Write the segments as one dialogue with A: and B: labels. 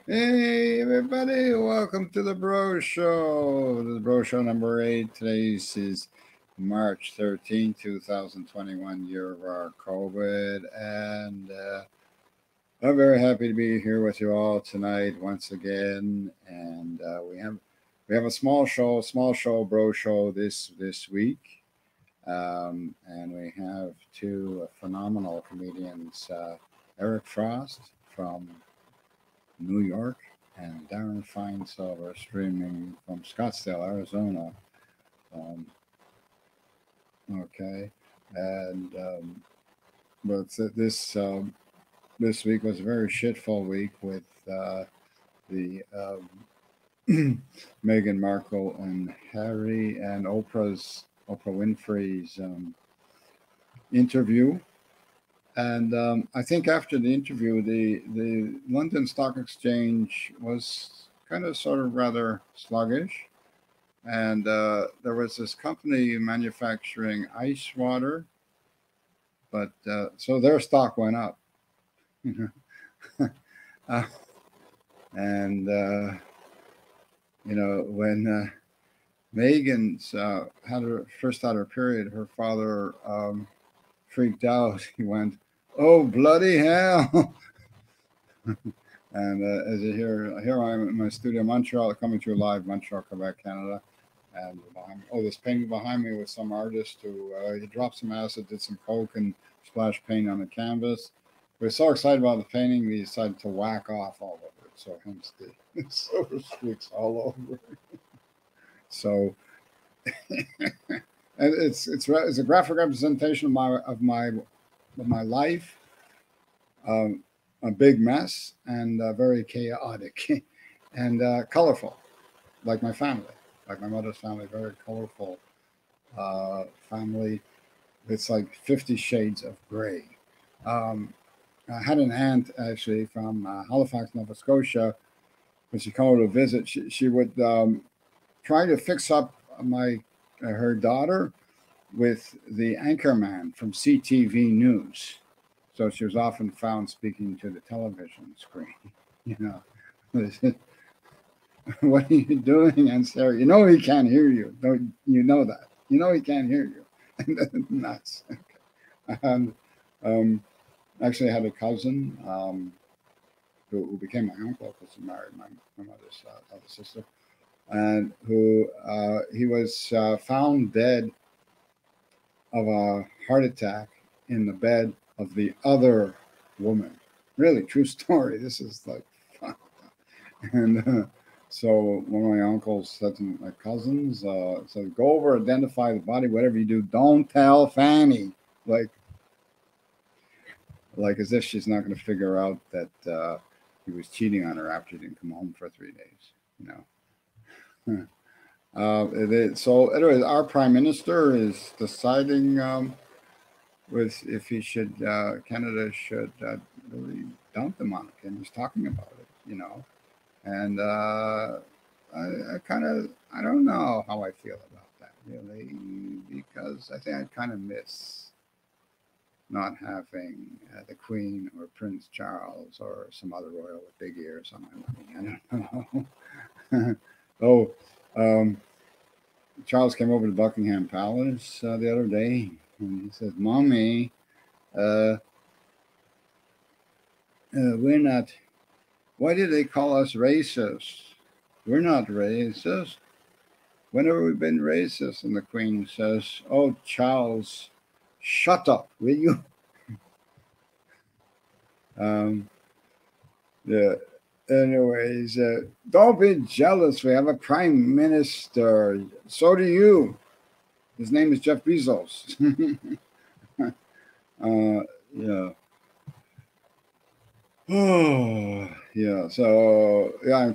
A: Hey everybody, welcome to the Bro Show. This is Bro Show number 8. Today's is March 13th, 2021, year of our COVID. And I'm very happy to be here with you all tonight once again. And we have a small show, Bro Show this week. And we have two phenomenal comedians, Eric Frost from New York, and Darren Feinsilver streaming from Scottsdale, Arizona. Um, okay, and but this week was a very shitful week with the Meghan Markle and Harry and Oprah Winfrey's interview. And I think after the interview, the London Stock Exchange was kind of sort of rather sluggish. And there was this company manufacturing ice water, but so their stock went up. uh, and, when Megan's first had her period, her father freaked out. He went, "Oh, bloody hell!" And as you hear, here I am in my studio, Montreal, coming to you live, Montreal, Quebec, Canada. And behind me, this painting behind me was some artist who he dropped some acid, did some coke, and splashed paint on the canvas. We were so excited about the painting, we decided to whack off all over it. So hence the silver streaks all over. So, and it's a graphic representation of my life. A big mess and very chaotic and colorful, like my family, like my mother's family, very colorful family. It's like 50 shades of gray. Um, I had an aunt actually from Halifax, Nova Scotia. When she came over to visit, she would try to fix up my her daughter with the anchorman from CTV News. So she was often found speaking to the television screen. You know, what are you doing, Aunt Sarah? You know he can't hear you. Don't you know that? You know he can't hear you. Nuts. Okay. And actually, I had a cousin who became my uncle because he married my mother's other sister, and who he was found dead of a heart attack in the bed of the other woman. Really, true story. This is like fun. And so one of my uncles said to my cousins, said, "Go over, identify the body, whatever you do, don't tell Fanny." Like as if she's not going to figure out that he was cheating on her after he didn't come home for 3 days. So, anyways, our prime minister is deciding with if he should Canada should really dump the monarchy, and he's talking about it. And I kind of I don't know how I feel about that really, because I think I kind of miss not having the Queen or Prince Charles or some other royal with big ears on my money. I don't know. Oh, um, Charles came over to Buckingham Palace the other day, and he says, "Mommy, uh, we're not. Why did they call us racist? We're not racist. When have we been racist?" And the Queen says, "Oh, Charles, shut up, will you?" Um, yeah. Anyways, don't be jealous. We have a prime minister. So do you. His name is Jeff Bezos. Yeah. Oh, yeah. So, yeah,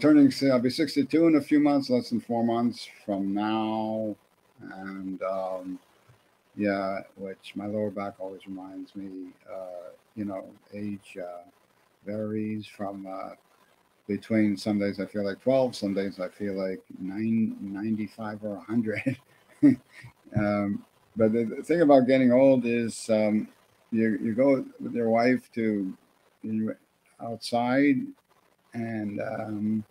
A: I'll be 62 in a few months, less than 4 months from now. And, yeah, which my lower back always reminds me, age varies from between some days I feel like 12, some days I feel like 95 or 100. But the thing about getting old is you go with your wife to outside and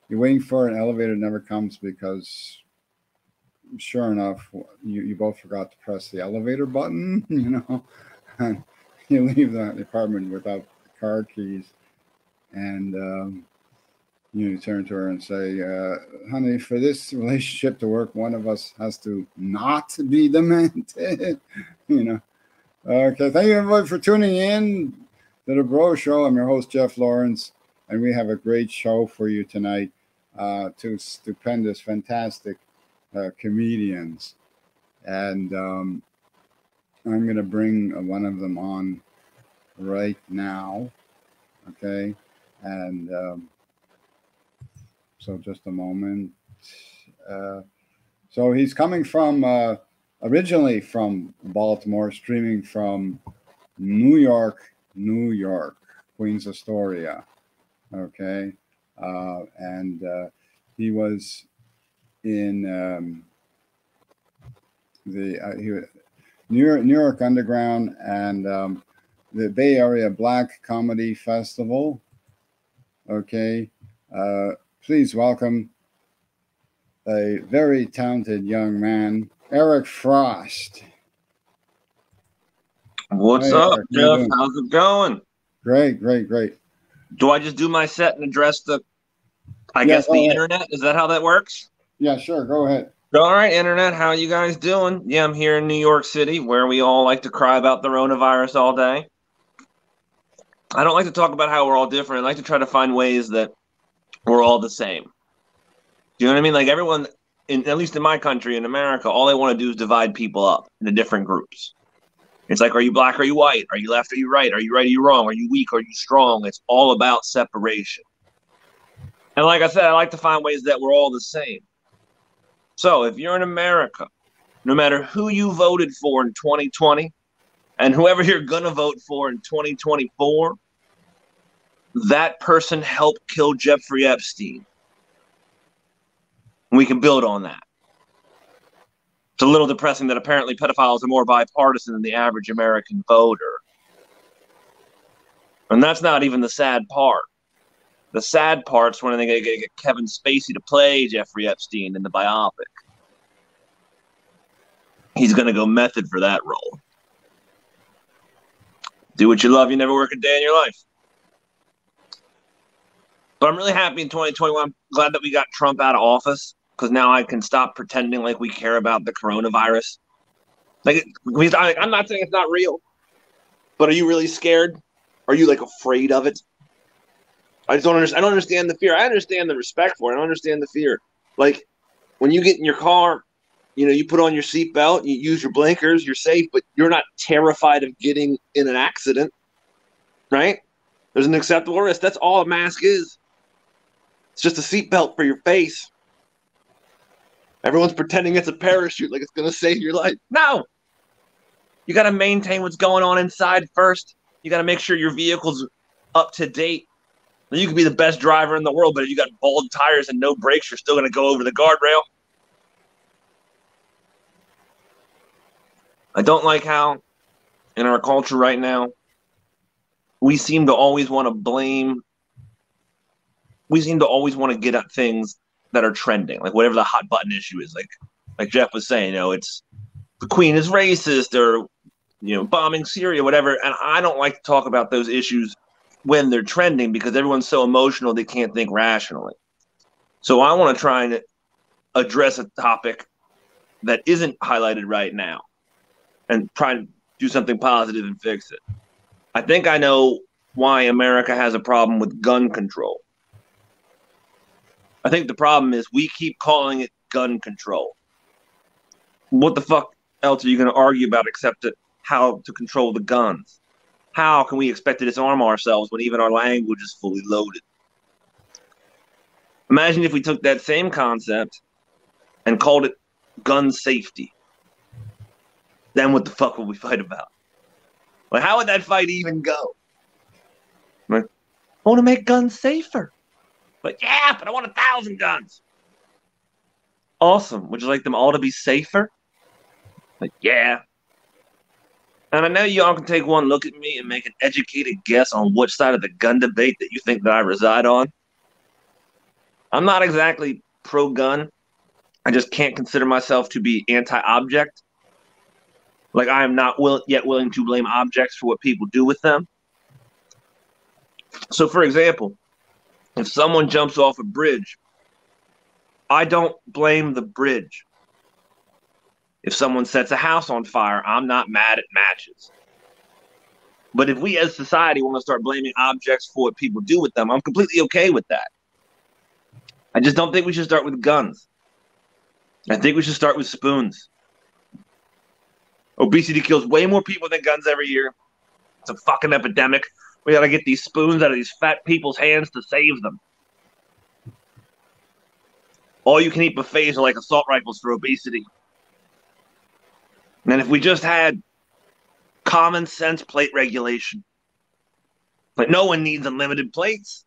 A: you're waiting for an elevator, never comes because, sure enough, you both forgot to press the elevator button, and you leave the apartment without the car keys, and you turn to her and say, honey, for this relationship to work, one of us has to not be demented. Okay, thank you everybody for tuning in to the Bro Show. I'm your host, Jeff Laurence, and we have a great show for you tonight. Two stupendous, fantastic comedians. And I'm going to bring one of them on right now. Okay, and so just a moment. So he's coming from, originally from Baltimore, streaming from New York, Queens Astoria. Okay, and he was in the New York Underground and the Bay Area Black Comedy Festival. Okay, please welcome a very talented young man, Eric Frost.
B: What's up, Jeff? How's it going?
A: Great.
B: Do I just do my set and address the internet? Is that how that works?
A: Yeah, sure. Go ahead.
B: All right, internet. How you guys doing? Yeah, I'm here in New York City, where we all like to cry about the coronavirus all day. I don't like to talk about how we're all different. I like to try to find ways that we're all the same. Do you know what I mean? Like everyone, at least in my country, in America, all they want to do is divide people up into different groups. It's like, are you black? Are you white? Are you left? Are you right? Are you right? Are you wrong? Are you weak? Are you strong? It's all about separation. And like I said, I like to find ways that we're all the same. So if you're in America, no matter who you voted for in 2020 and whoever you're going to vote for in 2024, that person helped kill Jeffrey Epstein. We can build on that. It's a little depressing that apparently pedophiles are more bipartisan than the average American voter. And that's not even the sad part. The sad part's when they get Kevin Spacey to play Jeffrey Epstein in the biopic. He's going to go method for that role. Do what you love. You never work a day in your life. But I'm really happy in 2021. I'm glad that we got Trump out of office, because now I can stop pretending like we care about the coronavirus. I'm not saying it's not real, but are you really scared? Are you afraid of it? I just don't understand. I don't understand the fear. I understand the respect for it. I don't understand the fear. Like when you get in your car, you put on your seatbelt, you use your blinkers, you're safe, but you're not terrified of getting in an accident, right? There's an acceptable risk. That's all a mask is. It's just a seatbelt for your face. Everyone's pretending it's a parachute, like it's going to save your life. No! You got to maintain what's going on inside first. You got to make sure your vehicle's up to date. You could be the best driver in the world, but if you got bald tires and no brakes, you're still going to go over the guardrail. I don't like how, in our culture right now, we seem to always want to blame. We seem to always want to get at things that are trending, like whatever the hot button issue is. Like Jeff was saying, it's the Queen is racist, or bombing Syria, whatever. And I don't like to talk about those issues when they're trending, because everyone's so emotional they can't think rationally. So I want to try and address a topic that isn't highlighted right now and try and do something positive and fix it. I think I know why America has a problem with gun control. I think the problem is we keep calling it gun control. What the fuck else are you going to argue about except how to control the guns? How can we expect to disarm ourselves when even our language is fully loaded? Imagine if we took that same concept and called it gun safety. Then what the fuck would we fight about? Like, how would that fight even go? Like, I want to make guns safer. But yeah, but I want 1,000 guns. Awesome. Would you like them all to be safer? Like, yeah. And I know y'all can take one look at me and make an educated guess on which side of the gun debate that you think that I reside on. I'm not exactly pro-gun. I just can't consider myself to be anti-object. Like, I am not yet willing to blame objects for what people do with them. So, for example, if someone jumps off a bridge, I don't blame the bridge. If someone sets a house on fire, I'm not mad at matches. But if we as society want to start blaming objects for what people do with them, I'm completely okay with that. I just don't think we should start with guns. I think we should start with spoons. Obesity kills way more people than guns every year. It's a fucking epidemic. We gotta get these spoons out of these fat people's hands to save them. All you can eat buffets are like assault rifles for obesity. And if we just had common sense plate regulation, like no one needs unlimited plates,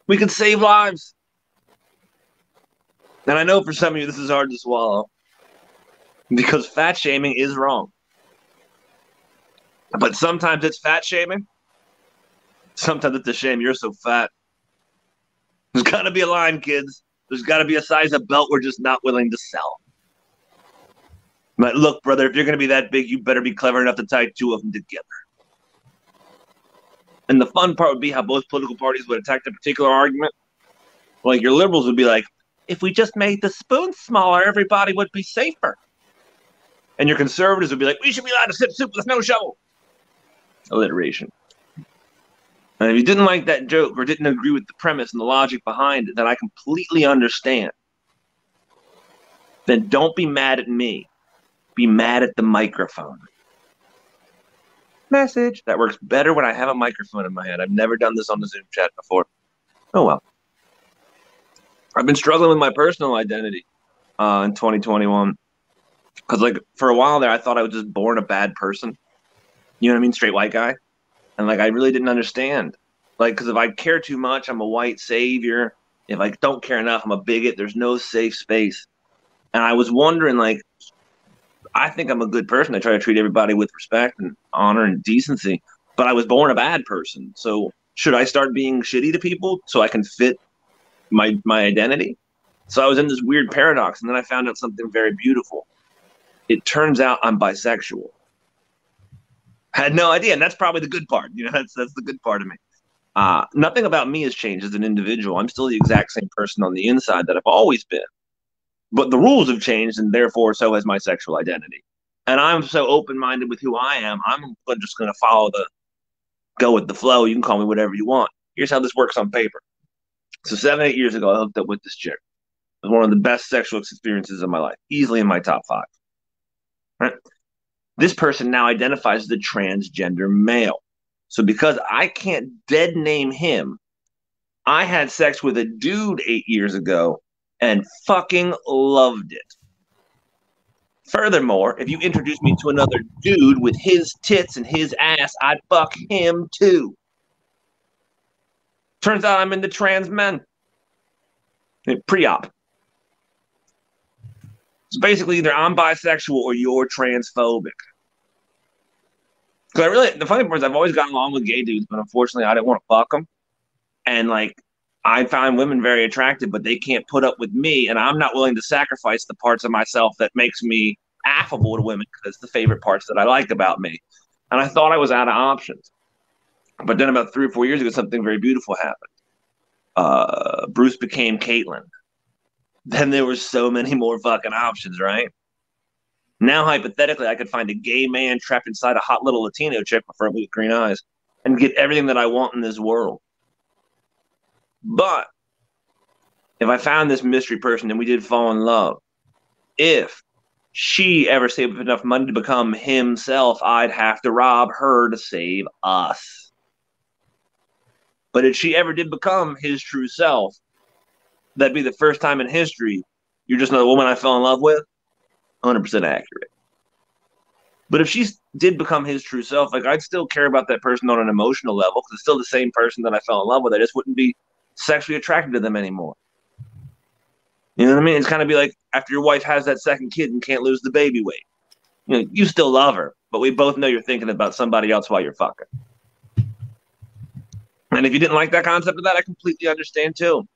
B: we could save lives. And I know for some of you this is hard to swallow because fat shaming is wrong. But sometimes it's fat shaming. Sometimes it's a shame you're so fat. There's got to be a line, kids. There's got to be a size of belt we're just not willing to sell. But look, brother, if you're going to be that big, you better be clever enough to tie two of them together. And the fun part would be how both political parties would attack the particular argument. Like your liberals would be like, if we just made the spoons smaller, everybody would be safer. And your conservatives would be like, we should be allowed to sip soup with no shovel. Alliteration. And if you didn't like that joke or didn't agree with the premise and the logic behind it, then I completely understand. Then don't be mad at me. Be mad at the microphone. Message. That works better when I have a microphone in my hand. I've never done this on the Zoom chat before. Oh, well. I've been struggling with my personal identity in 2021. Because, like, for a while there, I thought I was just born a bad person. You know what I mean? Straight white guy. And, like, I really didn't understand. Like, because if I care too much, I'm a white savior. If I don't care enough, I'm a bigot. There's no safe space. And I was wondering, like, I think I'm a good person. I try to treat everybody with respect and honor and decency. But I was born a bad person. So should I start being shitty to people so I can fit my identity? So I was in this weird paradox. And then I found out something very beautiful. It turns out I'm bisexual. Had no idea. And that's probably the good part. You know, that's the good part of me. Nothing about me has changed as an individual. I'm still the exact same person on the inside that I've always been. But the rules have changed, and therefore so has my sexual identity. And I'm so open-minded with who I am, I'm just going to go with the flow. You can call me whatever you want. Here's how this works on paper. So 7-8 years ago, I hooked up with this chick. It was one of the best sexual experiences of my life, easily in my top 5. Right? This person now identifies as a transgender male. So because I can't dead name him, I had sex with a dude 8 years ago and fucking loved it. Furthermore, if you introduce me to another dude with his tits and his ass, I'd fuck him too. Turns out I'm into trans men. Pre-op. So basically, either I'm bisexual or you're transphobic. Because the funny part is I've always gotten along with gay dudes, but unfortunately I didn't want to fuck them. And like, I find women very attractive, but they can't put up with me, and I'm not willing to sacrifice the parts of myself that makes me affable to women because it's the favorite parts that I like about me. And I thought I was out of options. But then about 3 or 4 years ago, something very beautiful happened. Bruce became Caitlyn. Then there were so many more fucking options, right? Now, hypothetically, I could find a gay man trapped inside a hot little Latino chick, preferably with green eyes, and get everything that I want in this world. But if I found this mystery person and we did fall in love, if she ever saved enough money to become himself, I'd have to rob her to save us. But if she ever did become his true self, that'd be the first time in history you're just another woman I fell in love with. 100% accurate. But if she did become his true self, like, I'd still care about that person on an emotional level because it's still the same person that I fell in love with. I just wouldn't be sexually attracted to them anymore. You know what I mean? It's kind of be like after your wife has that second kid and can't lose the baby weight. You know, you still love her, but we both know you're thinking about somebody else while you're fucking. And if you didn't like that concept of that, I completely understand too.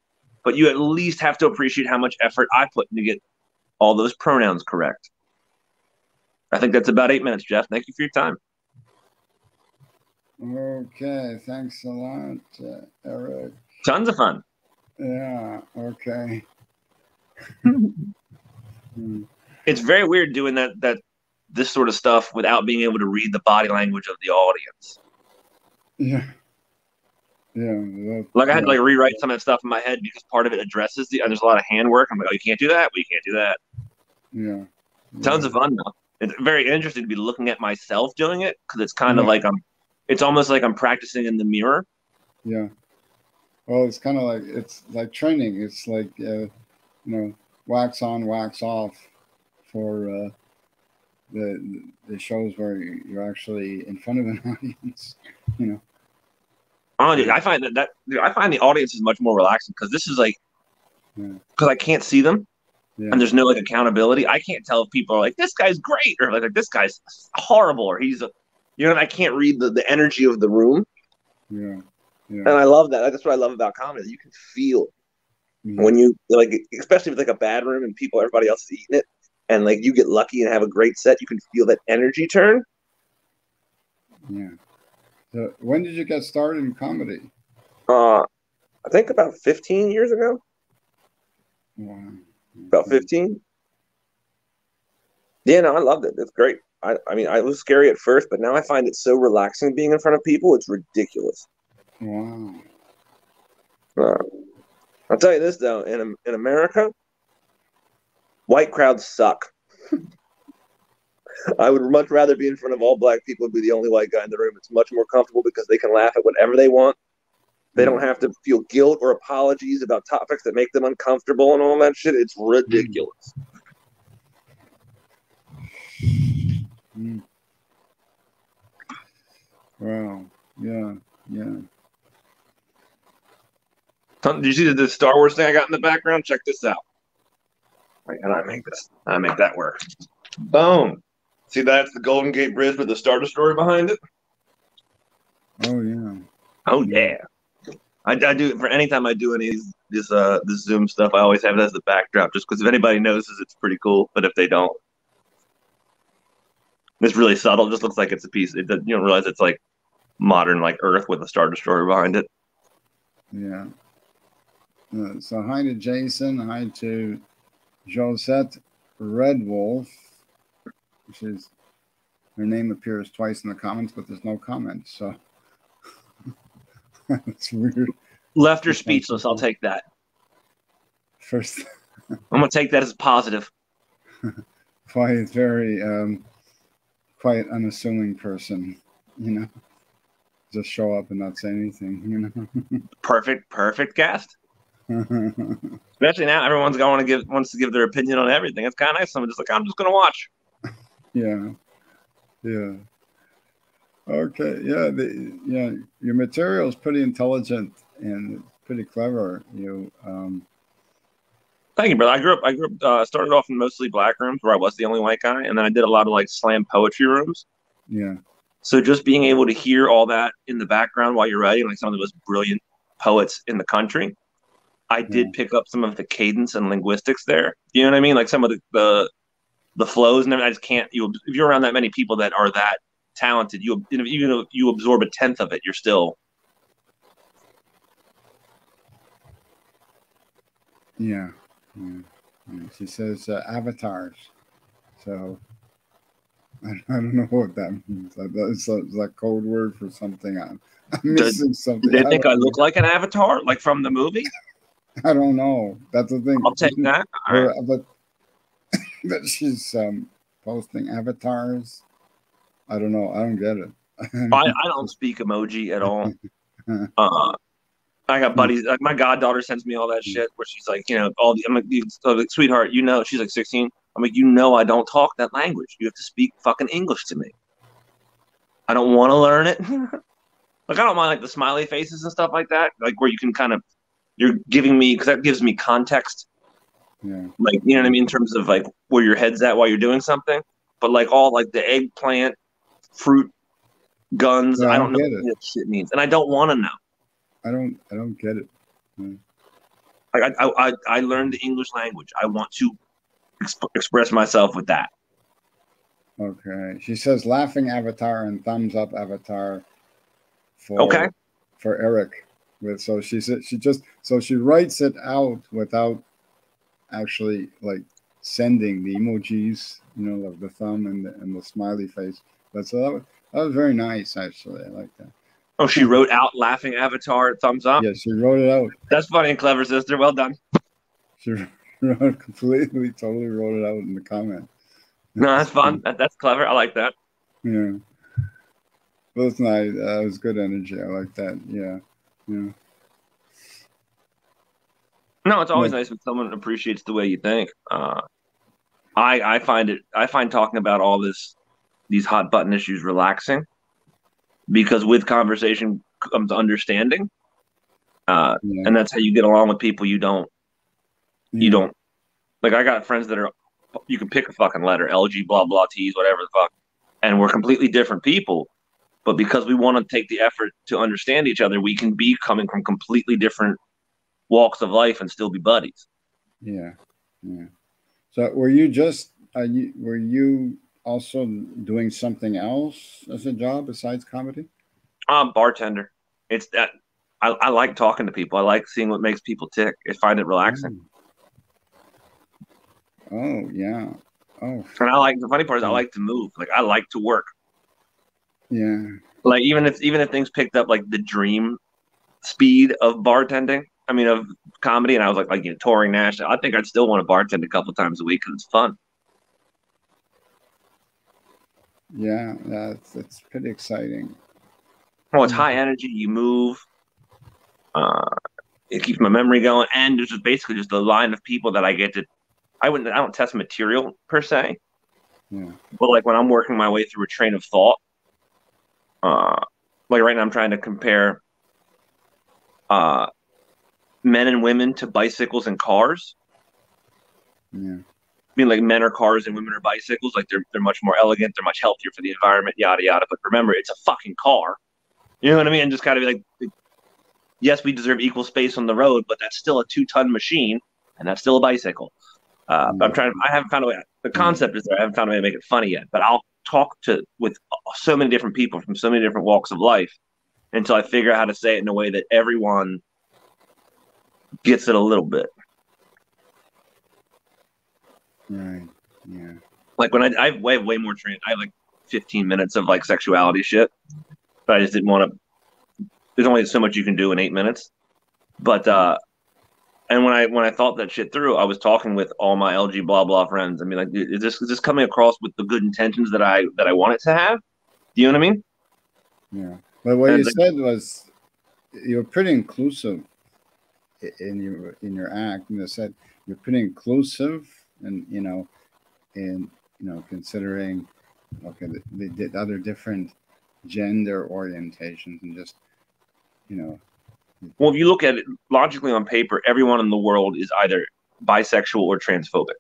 B: but you at least have to appreciate how much effort I put in to get all those pronouns correct. I think that's about 8 minutes, Jeff. Thank you for your time.
A: Okay, thanks a lot, Eric.
B: Tons of fun.
A: Yeah, okay.
B: It's very weird doing this sort of stuff without being able to read the body language of the audience.
A: Yeah. Yeah.
B: Like I had to like rewrite some of that stuff in my head because part of it addresses and there's a lot of handwork. I'm like, oh, you can't do that? Well, you can't do that.
A: Yeah.
B: Tons of fun though. It's very interesting to be looking at myself doing it because it's kind of like it's almost like I'm practicing in the mirror.
A: Yeah. Well, it's kind of like, it's like training. It's like, wax on, wax off for the shows where you're actually in front of an audience,
B: Oh, dude, I find I find the audience is much more relaxing because this is like, because I can't see them. Yeah. And there's no like accountability. I can't tell if people are like, this guy's great or like this guy's horrible or he's I can't read the energy of the room.
A: Yeah.
B: And I love that. That's what I love about comedy. You can feel when you like, especially if it's like a bad room and everybody else is eating it, and like you get lucky and have a great set, you can feel that energy turn.
A: Yeah. So when did you get started in comedy?
B: I think about 15 years ago.
A: Wow.
B: About 15. Yeah, no, I loved it. It's great. I mean, I was scary at first, but now I find it so relaxing being in front of people. It's ridiculous.
A: Wow.
B: I'll tell you this though, in America, white crowds suck. I would much rather be in front of all black people and be the only white guy in the room. It's much more comfortable because they can laugh at whatever they want. They don't have to feel guilt or apologies about topics that make them uncomfortable and all that shit. It's ridiculous.
A: Wow. Yeah.
B: Did you see the Star Wars thing I got in the background? Check this out. Wait, how do I make this? I make that work. Boom. See, that's the Golden Gate Bridge with the Star Destroyer behind it.
A: Oh yeah.
B: Oh yeah. I do for anytime I do any of this Zoom stuff. I always have it as the backdrop, just because if anybody notices, it's pretty cool. But if they don't, it's really subtle. It just looks like it's a piece. You don't realize it's like modern, like Earth with a Star Destroyer behind it.
A: Yeah. So hi to Jason. Hi to Josette Red Wolf, which is her name appears twice in the comments, but there's no comments. So it's weird.
B: Left her speechless. I'll take that.
A: First,
B: I'm gonna take that as a positive.
A: Quite very quite unassuming person, Just show up and not say anything,
B: Perfect guest. Especially now, everyone's wants to give their opinion on everything. It's kind of nice. Someone just like, I'm just gonna watch.
A: Yeah. Okay. Yeah. Your material is pretty intelligent and pretty clever.
B: Thank you, brother. I grew up. Started off in mostly black rooms where I was the only white guy, and then I did a lot of like slam poetry rooms.
A: Yeah.
B: So just being able to hear all that in the background while you're writing, like some of the most brilliant poets in the country, I did pick up some of the cadence and linguistics there. You know what I mean? Like some of the flows and everything. I just can't. If you're around that many people that are that talented, even if you absorb a tenth of it, you're still.
A: Yeah. She says avatars. So I don't know what that means. It's a code word for something. I'm missing something.
B: Do they think I look like an avatar, like from the movie?
A: I don't know. That's the thing.
B: I'll take that. All right.
A: But she's posting avatars. I don't know. I don't get it.
B: I don't speak emoji at all. I got buddies. Like my goddaughter sends me all that shit where she's like, I'm like, sweetheart, she's like 16. I'm like, I don't talk that language. You have to speak fucking English to me. I don't want to learn it. Like, I don't mind like the smiley faces and stuff like that. Like where you can you're giving me, because that gives me context.
A: Yeah.
B: Like, you know what I mean? In terms of like where your head's at while you're doing something. But like all like the eggplant, fruit, guns, I don't know what that shit means. And I don't want to know.
A: I don't get it.
B: Like I learned the English language. I want to express myself with that.
A: Okay. She says laughing avatar and thumbs up avatar
B: Okay.
A: for Eric. So she writes it out without actually like sending the emojis, of the thumb and the smiley face. But so that was very nice, actually. I like that.
B: Oh, she wrote out laughing avatar, thumbs up?
A: Yeah, she wrote it out.
B: That's funny and clever, sister. Well done.
A: She totally wrote it out in the comment.
B: No, that's fun. That's clever. I like that.
A: Yeah. Well, it's nice. It was good energy. I like that. Yeah. Yeah.
B: No, it's always nice when someone appreciates the way you think. I find talking about all these hot button issues relaxing, because with conversation comes understanding. And that's how you get along with people you don't like. I got friends that you can pick a fucking letter, LG, blah, blah, T's, whatever the fuck. And we're completely different people. But because we want to take the effort to understand each other, we can be coming from completely different walks of life and still be buddies.
A: Yeah. Yeah. So were you also doing something else as a job besides comedy?
B: Bartender. It's that I like talking to people. I like seeing what makes people tick. I find it relaxing.
A: Oh yeah. Oh.
B: And the funny part is I like to move. Like I like to work.
A: Yeah.
B: Like even if things picked up like the dream speed of bartending, of comedy, and I was like touring national, I think I'd still want to bartend a couple times a week because it's fun.
A: Yeah, that's pretty exciting.
B: Oh, it's high energy. You move. It keeps my memory going, and there's basically just a line of people that I get to. I don't test material per se.
A: Yeah.
B: But like when I'm working my way through a train of thought, like right now I'm trying to compare men and women to bicycles and cars.
A: Yeah.
B: Like men are cars and women are bicycles. Like they're much more elegant. They're much healthier for the environment, yada, yada. But remember, it's a fucking car. You know what I mean? And just kind of be like, yes, we deserve equal space on the road, but that's still a 2-ton machine, and that's still a bicycle. I haven't found a way. The concept is there. I haven't found a way to make it funny yet. But I'll talk with so many different people from so many different walks of life until I figure out how to say it in a way that everyone gets it a little bit.
A: Right. Yeah.
B: Like when I have way more training. I have like 15 minutes of like sexuality shit, but I just didn't want to. There's only so much you can do in 8 minutes. But and when I thought that shit through, I was talking with all my LG blah blah friends. I mean, like, is this coming across with the good intentions that I want it to have? Do you know what I mean?
A: Yeah. But what you said was you were pretty inclusive in your act. You said you're pretty inclusive, and considering the other different gender orientations, and just
B: Well, if you look at it logically on paper, everyone in the world is either bisexual or transphobic,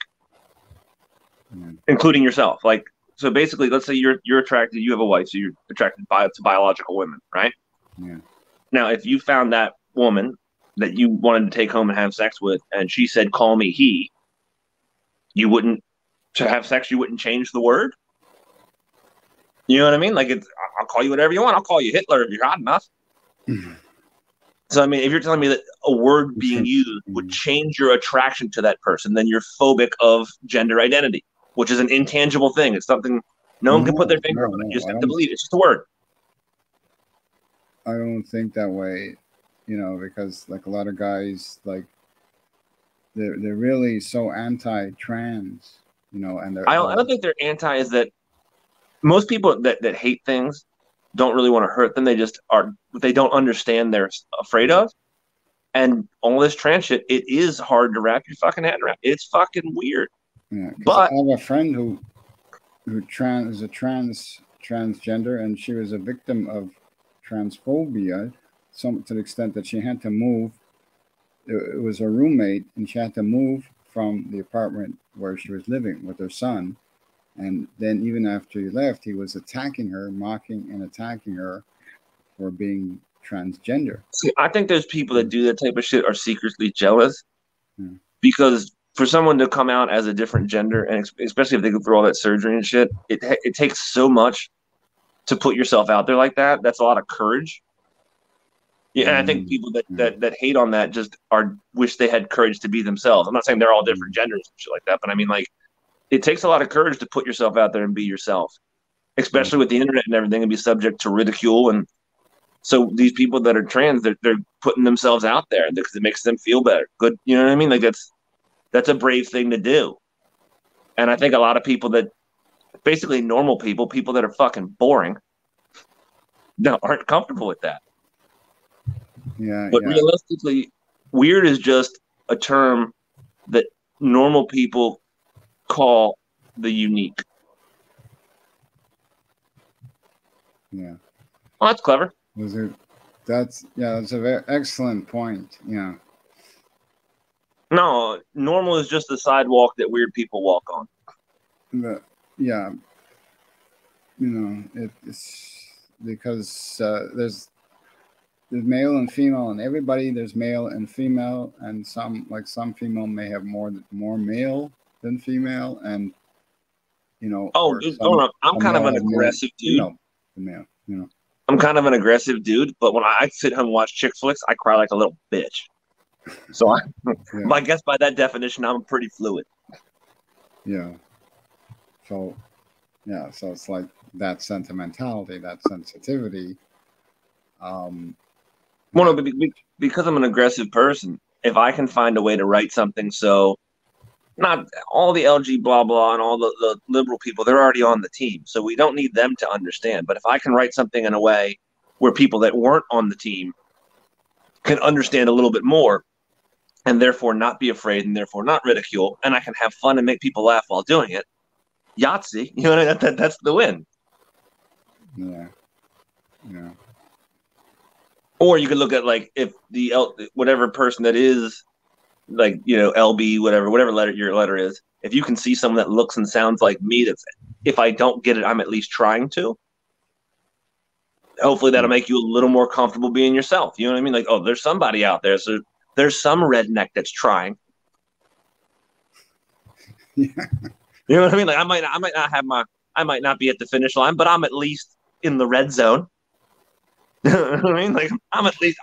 B: including yourself. Like, so basically, let's say you're attracted, you have a wife, so you're attracted to biological women, right?
A: Yeah.
B: Now, if you found that woman that you wanted to take home and have sex with, and she said, "Call me he," you wouldn't to have sex. You wouldn't change the word. You know what I mean? Like, I'll call you whatever you want. I'll call you Hitler if you're hot enough. So, I mean, if you're telling me that a word being used would change your attraction to that person, then you're phobic of gender identity, which is an intangible thing. It's something no one can put their finger on it. You just have to believe it. It's just a word.
A: I don't think that way, because like a lot of guys, like they're really so anti-trans, and
B: I don't think they're anti. Is that most people that hate things don't really want to hurt them. They just they don't understand they're afraid of. And all this trans shit, it is hard to wrap your fucking head around. It's fucking weird.
A: Yeah, but I have a friend who is a transgender, and she was a victim of transphobia, to the extent that she had to move. It was a roommate, and she had to move from the apartment where she was living with her son. And then even after he left, he was attacking her, mocking and attacking her for being transgender.
B: See, I think those people that do that type of shit are secretly jealous Because for someone to come out as a different gender, and especially if they go through all that surgery and shit, it takes so much to put yourself out there like that. That's a lot of courage. Yeah, and I think people that hate on that just wish they had courage to be themselves. I'm not saying they're all different genders and shit like that, but I mean, like, it takes a lot of courage to put yourself out there and be yourself, especially with the internet and everything, and be subject to ridicule. And so these people that are trans, they're putting themselves out there because it makes them feel better. Good, you know what I mean? Like, that's a brave thing to do. And I think a lot of people that basically normal people that are fucking boring, aren't comfortable with that.
A: Yeah.
B: But realistically, weird is just a term that normal people call the unique.
A: Yeah.
B: Oh, that's clever.
A: That's a very excellent point. Yeah.
B: No, normal is just the sidewalk that weird people walk on.
A: Yeah. You know, it's because there's male and female, and everybody there's male and female, and some female may have more male than female, and you know.
B: Oh, I'm kind of an aggressive dude.
A: Male, you know.
B: I'm kind of an aggressive dude, but when I sit home and watch chick flicks, I cry like a little bitch. So I guess by that definition, I'm pretty fluid.
A: Yeah. So it's like that sentimentality, that sensitivity.
B: Well, no, because I'm an aggressive person, if I can find a way to write something so not all the LG blah blah and all the liberal people, they're already on the team, so we don't need them to understand. But if I can write something in a way where people that weren't on the team can understand a little bit more, and therefore not be afraid, and therefore not ridicule, and I can have fun and make people laugh while doing it, Yahtzee, you know, that's the win.
A: Yeah.
B: Or you could look at, like, if whatever person that is, like, you know, LB, whatever letter your letter is, if you can see someone that looks and sounds like me, that's, if I don't get it, I'm at least trying to. Hopefully that'll make you a little more comfortable being yourself. You know what I mean? Like, oh, there's somebody out there, so there's some redneck that's trying.
A: Yeah.
B: You know what I mean? Like, I might not be at the finish line, but I'm at least in the red zone. You know what I mean? Like, I'm at least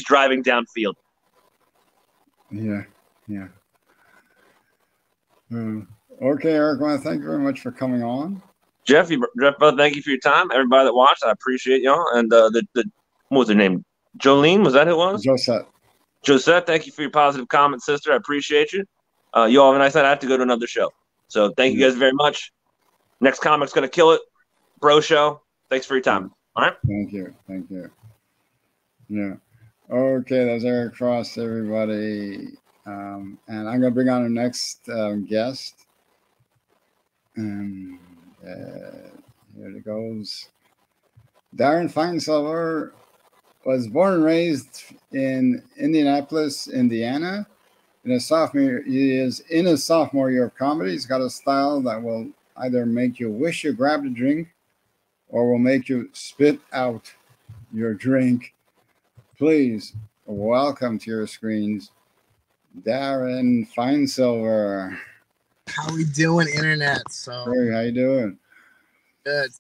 B: driving downfield.
A: Yeah. Okay, Eric, well, thank you very much for coming on.
B: Jeff, thank you for your time. Everybody that watched, I appreciate y'all. And what was her name? Jolene, was that who it was? Josette, thank you for your positive comments, sister. I appreciate you. You all have a nice night. I have to go to another show. So thank you guys very much. Next comic's going to kill it. Bro show. Thanks for your time. All right?
A: Thank you. Yeah. Okay, that's Eric Frost, everybody. And I'm going to bring on our next guest. And here it goes. Darren Feinsilver was born and raised in Indianapolis, Indiana. He is in his sophomore year of comedy. He's got a style that will either make you wish you grabbed a drink or will make you spit out your drink. Please welcome to your screens, Darren Feinsilver.
C: How we doing, internet? So,
A: hey, how you doing?
C: Good.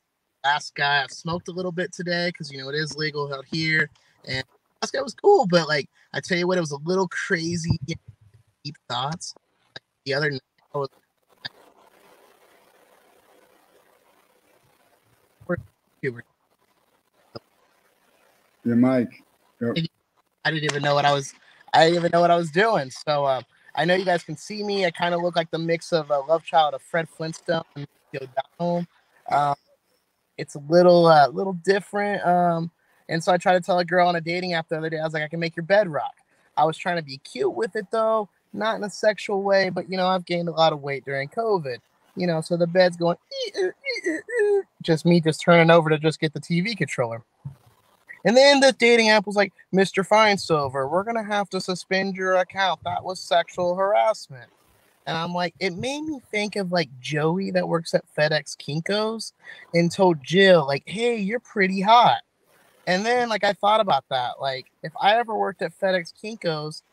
C: Last guy, I've smoked a little bit today because, you know, it is legal out here. And last guy was cool, but, like, I tell you what, it was a little crazy, deep thoughts. Like, the other night, I was
A: your mic.
C: I didn't even know what I was doing. So I know you guys can see me. I kind of look like the mix of a love child of Fred Flintstone and O'Donnell. It's a little different. And so I tried to tell a girl on a dating app the other day, I was like, I can make your bed rock. I was trying to be cute with it though, not in a sexual way, but you know, I've gained a lot of weight during COVID. You know, so the bed's going just me just turning over to just get the TV controller. And then the dating app was like, Mr. Feinsilver, we're going to have to suspend your account. That was sexual harassment. And I'm like, it made me think of like Joey that works at FedEx Kinko's and told Jill, like, hey, you're pretty hot. And then like I thought about that. Like if I ever worked at FedEx Kinko's,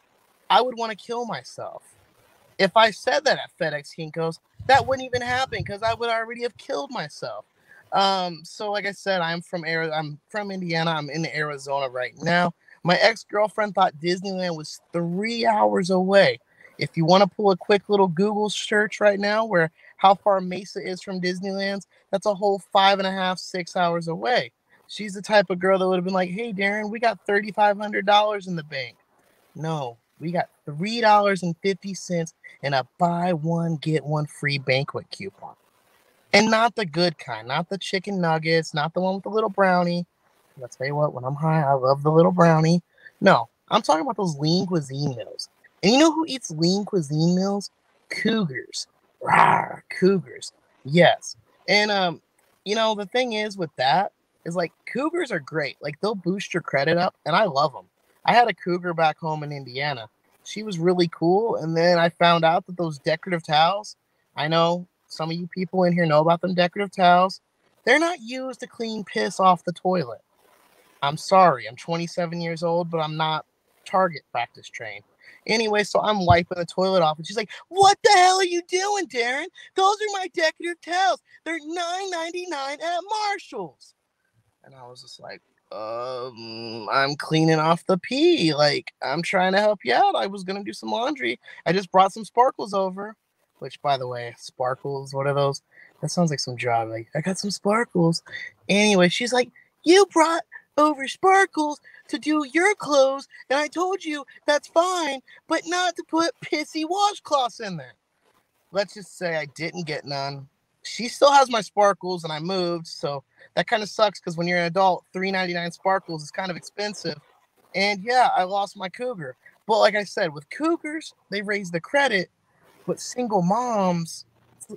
C: I would want to kill myself. If I said that at FedEx Kinko's, that wouldn't even happen because I would already have killed myself. So like I said, I'm from Indiana. I'm in Arizona right now. My ex-girlfriend thought Disneyland was 3 hours away. If you want to pull a quick little Google search right now where how far Mesa is from Disneyland, that's a whole 5.5, 6 hours away. She's the type of girl that would have been like, hey, Darren, we got $3,500 in the bank. No, we got $3.50 and a buy one, get one free banquet coupon. And not the good kind, not the chicken nuggets, not the one with the little brownie. I'll tell you what, when I'm high, I love the little brownie. No, I'm talking about those lean cuisine meals. And you know who eats lean cuisine meals? Cougars. Rawr, cougars. Yes. And, you know, the thing is with that is like cougars are great. Like they'll boost your credit up and I love them. I had a cougar back home in Indiana. She was really cool. And then I found out that those decorative towels, I know some of you people in here know about them decorative towels. They're not used to clean piss off the toilet. I'm sorry. I'm 27 years old, but I'm not target practice trained. Anyway, so I'm wiping the toilet off. And she's like, what the hell are you doing, Darren? Those are my decorative towels. They're $9.99 at Marshall's. And I was just like, I'm cleaning off the pee. Like, I'm trying to help you out. I was going to do some laundry. I just brought some sparkles over. Which, by the way, sparkles, what are those? That sounds like some job. Like, I got some sparkles. Anyway, she's like, you brought over sparkles to do your clothes, and I told you that's fine, but not to put pissy washcloths in there. Let's just say I didn't get none. She still has my sparkles, and I moved, so that kind of sucks because when you're an adult, $3.99 sparkles is kind of expensive. And yeah, I lost my cougar. But like I said, with cougars, they raise the credit. But single moms,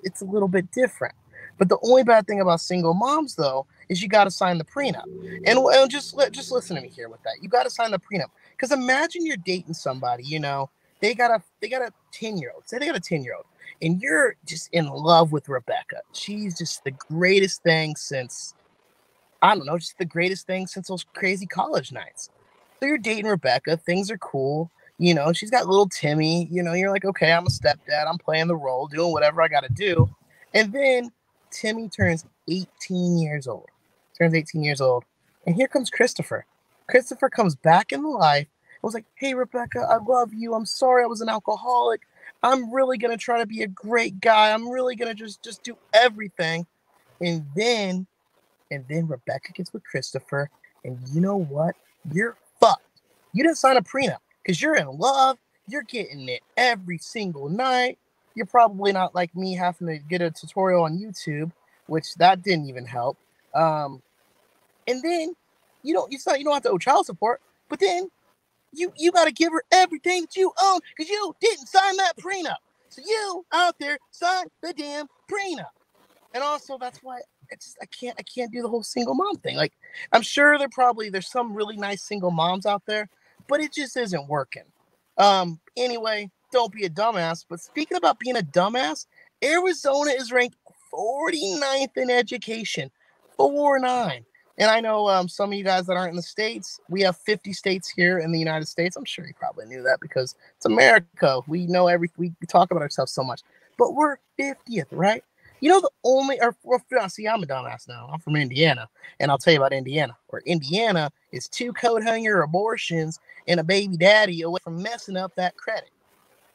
C: it's a little bit different. But the only bad thing about single moms, though, is you got to sign the prenup. And just listen to me here with that. You got to sign the prenup because imagine you're dating somebody. You know, they got a 10-year-old. Say they got a 10-year-old, and you're just in love with Rebecca. She's just the greatest thing since just the greatest thing since those crazy college nights. So you're dating Rebecca. Things are cool. You know, she's got little Timmy, you know, you're like, okay, I'm a stepdad. I'm playing the role, doing whatever I got to do. And then Timmy turns 18 years old. And here comes Christopher. Christopher comes back in life. I was like, hey, Rebecca, I love you. I'm sorry I was an alcoholic. I'm really going to try to be a great guy. I'm really going to just do everything. And then Rebecca gets with Christopher. And you know what? You're fucked. You didn't sign a prenup. Because you're in love, you're getting it every single night. You're probably not like me having to get a tutorial on YouTube, which that didn't even help. And then you don't have to owe child support, but then you got to give her everything that you own because you didn't sign that prenup. So you out there sign the damn prenup. And also that's why I can't do the whole single mom thing. Like I'm sure there's some really nice single moms out there. But it just isn't working. Anyway, don't be a dumbass. But speaking about being a dumbass, Arizona is ranked 49th in education. 49. And I know some of you guys that aren't in the States, we have 50 states here in the United States. I'm sure you probably knew that because it's America. We know everything. We talk about ourselves so much. But we're 50th, right? You know, see, I'm a dumbass now. I'm from Indiana, and I'll tell you about Indiana, where Indiana is 2 coat hanger abortions and a baby daddy away from messing up that credit.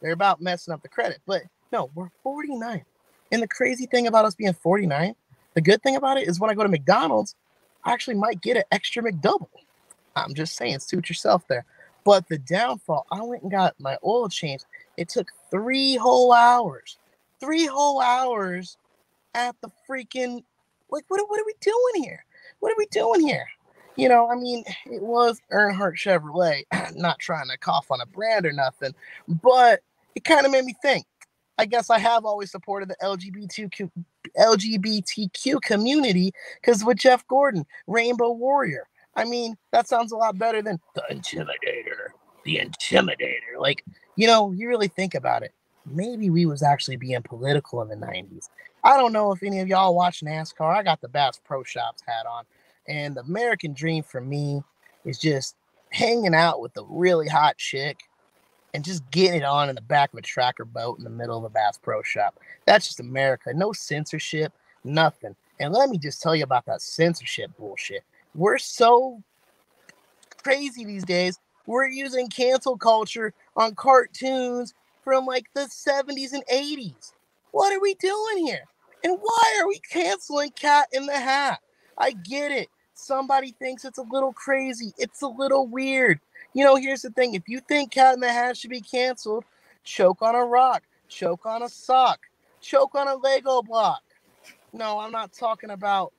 C: They're about messing up the credit, but no, we're 49. And the crazy thing about us being 49, the good thing about it is when I go to McDonald's, I actually might get an extra McDouble. I'm just saying, suit yourself there. But the downfall, I went and got my oil change. It took 3 whole hours. 3 whole hours. At the freaking, like, what are we doing here? What are we doing here? You know, I mean, it was Earnhardt Chevrolet, not trying to cough on a brand or nothing, but it kind of made me think. I guess I have always supported the LGBTQ community because with Jeff Gordon, Rainbow Warrior. I mean, that sounds a lot better than the Intimidator. Like, you know, you really think about it. Maybe we was actually being political in the 90s. I don't know if any of y'all watch NASCAR. I got the Bass Pro Shops hat on. And the American dream for me is just hanging out with a really hot chick and just getting it on in the back of a tracker boat in the middle of a Bass Pro Shop. That's just America. No censorship, nothing. And let me just tell you about that censorship bullshit. We're so crazy these days. We're using cancel culture on cartoons from like the 70s and 80s. What are we doing here? And why are we canceling Cat in the Hat? I get it. Somebody thinks it's a little crazy. It's a little weird. You know, here's the thing. If you think Cat in the Hat should be canceled, choke on a rock, choke on a sock, choke on a Lego block. No, I'm not talking about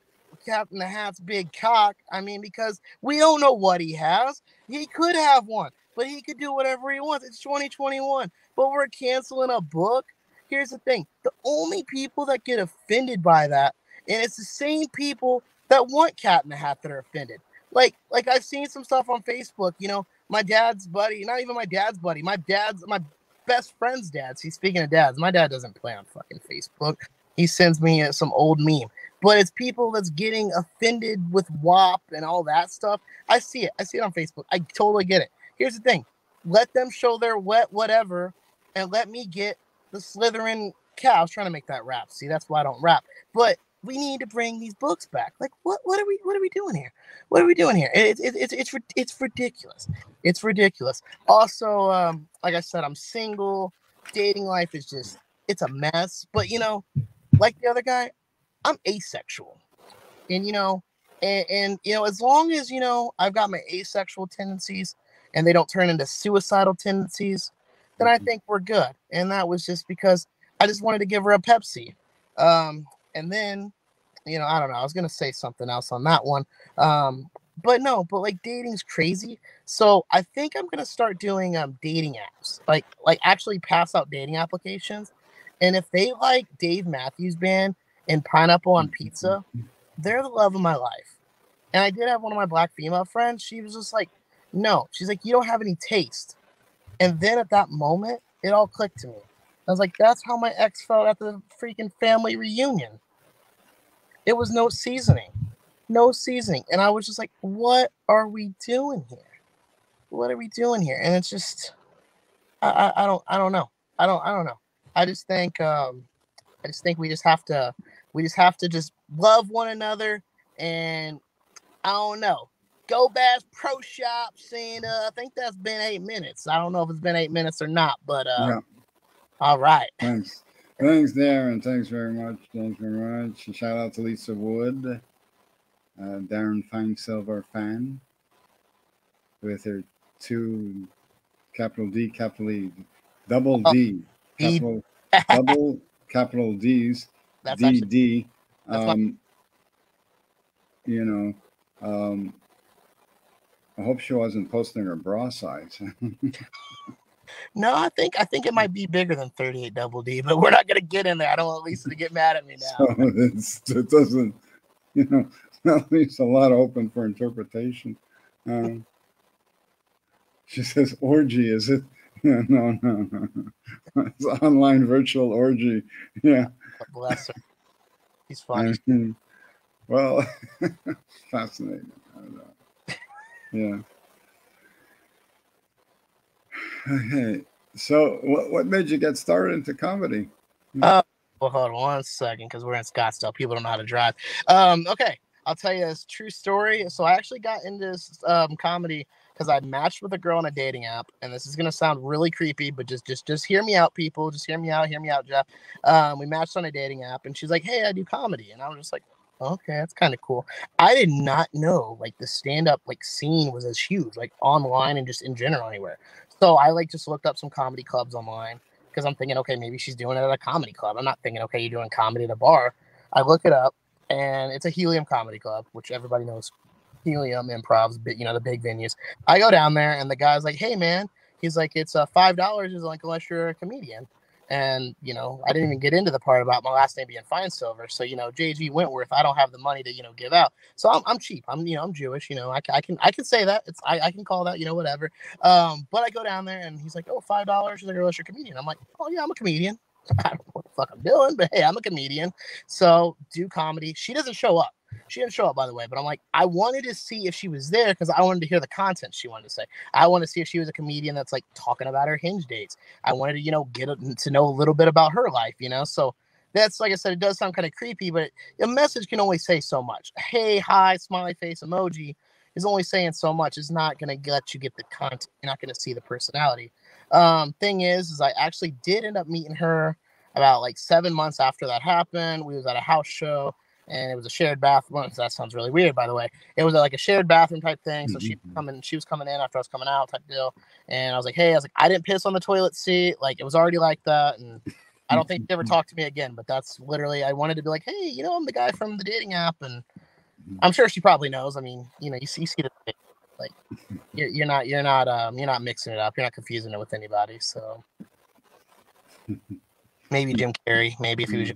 C: Cat in the Hat's big cock. I mean, because we don't know what he has. He could have one, but he could do whatever he wants. It's 2021, but we're canceling a book. Here's the thing. The only people that get offended by that, and it's the same people that want Cat in the Hat that are offended. Like I've seen some stuff on Facebook, you know, my dad's buddy, not even my dad's buddy, my best friend's dad. See, speaking of dads, my dad doesn't play on fucking Facebook. He sends me some old meme, but it's people that's getting offended with WAP and all that stuff. I see it on Facebook. I totally get it. Here's the thing. Let them show their wet whatever and let me get the Slytherin cat. I was trying to make that rap. See, that's why I don't rap. But we need to bring these books back. Like, what are we doing here? What are we doing here? It's ridiculous. It's ridiculous. Also, like I said, I'm single. Dating life is just, it's a mess. But you know, like the other guy, I'm asexual. And you know, and you know, as long as you know I've got my asexual tendencies and they don't turn into suicidal tendencies, then I think we're good. And that was just because I just wanted to give her a Pepsi. And then, you know, I don't know. I was gonna say something else on that one. But like dating's crazy. So I think I'm gonna start doing dating apps. Like actually pass out dating applications. And if they like Dave Matthews Band and Pineapple on Pizza, they're the love of my life. And I did have one of my black female friends. She was just like, no. She's like, you don't have any taste. And then at that moment, it all clicked to me. I was like, that's how my ex felt at the freaking family reunion. It was no seasoning. No seasoning. And I was just like, what are we doing here? What are we doing here? And it's just, I don't know. I don't know. I just think we just have to just love one another, and I don't know. Go Bass Pro Shops, and I think that's been 8 minutes. I don't know if it's been 8 minutes or not, but yeah. All right.
A: Thanks, Darren. Thanks very much. Shout out to Lisa Wood, Darren Feinsilver fan, with her 2 capital D, capital E, double D, double capital D's,
C: that's
A: D. You know, I hope she wasn't posting her bra size.
C: No, I think it might be bigger than 38 double D, but we're not gonna get in there. I don't want Lisa to get mad at me now.
A: So it doesn't, you know, that leaves a lot open for interpretation. She says orgy, is it? Yeah, no. It's online virtual orgy. Yeah.
C: Bless her. He's funny.
A: Well, fascinating. I don't know. Yeah. Okay. So what made you get started into comedy?
C: Well, hold on 1 second, because we're in Scottsdale. People don't know how to drive. Okay. I'll tell you this true story. So I actually got into this comedy because I matched with a girl on a dating app, and this is gonna sound really creepy, but just hear me out, people. Just hear me out, Jeff. We matched on a dating app, and she's like, "Hey, I do comedy," and I was just like, "Okay, that's kind of cool." I did not know like the stand-up like scene was as huge, like online and just in general anywhere. So I like just looked up some comedy clubs online because I'm thinking, okay, maybe she's doing it at a comedy club. I'm not thinking, okay, you're doing comedy at a bar. I look it up, and it's a Helium Comedy Club, which everybody knows. Helium Improv's, you know, the big venues. I go down there, and the guy's like, "Hey, man," he's like, "It's $5." Is like, unless you're a comedian. And you know, I didn't even get into the part about my last name being Feinsilver. So you know, JG Wentworth, I don't have the money to give out. So I'm cheap. I'm Jewish. You know, I can say that. I can call that, whatever. But I go down there, and he's like, "Oh, $5." He's like, "Unless you're a comedian." I'm like, "Oh yeah, I'm a comedian." I don't know what the fuck I'm doing, but hey, I'm a comedian. So do comedy. She doesn't show up. She didn't show up, by the way, but I'm like, I wanted to see if she was there because I wanted to hear the content she wanted to say. I wanted to see if she was a comedian that's like talking about her Hinge dates. I wanted to, get to know a little bit about her life, So that's, like I said, it does sound kind of creepy, but a message can only say so much. Hey, hi, smiley face emoji is only saying so much. It's not going to let you get the content. You're not going to see the personality. Thing is I actually did end up meeting her about like 7 months after that happened. We was at a house show. And it was a shared bathroom. That sounds really weird, by the way. It was like a shared bathroom type thing. So she was coming in after I was coming out type deal. And I was like, hey, I didn't piss on the toilet seat. Like, it was already like that. And I don't think she ever talked to me again. But that's literally, I wanted to be like, hey, I'm the guy from the dating app. And I'm sure she probably knows. I mean, you see the thing. Like, you're not mixing it up. You're not confusing it with anybody. So maybe Jim Carrey. Maybe if he was.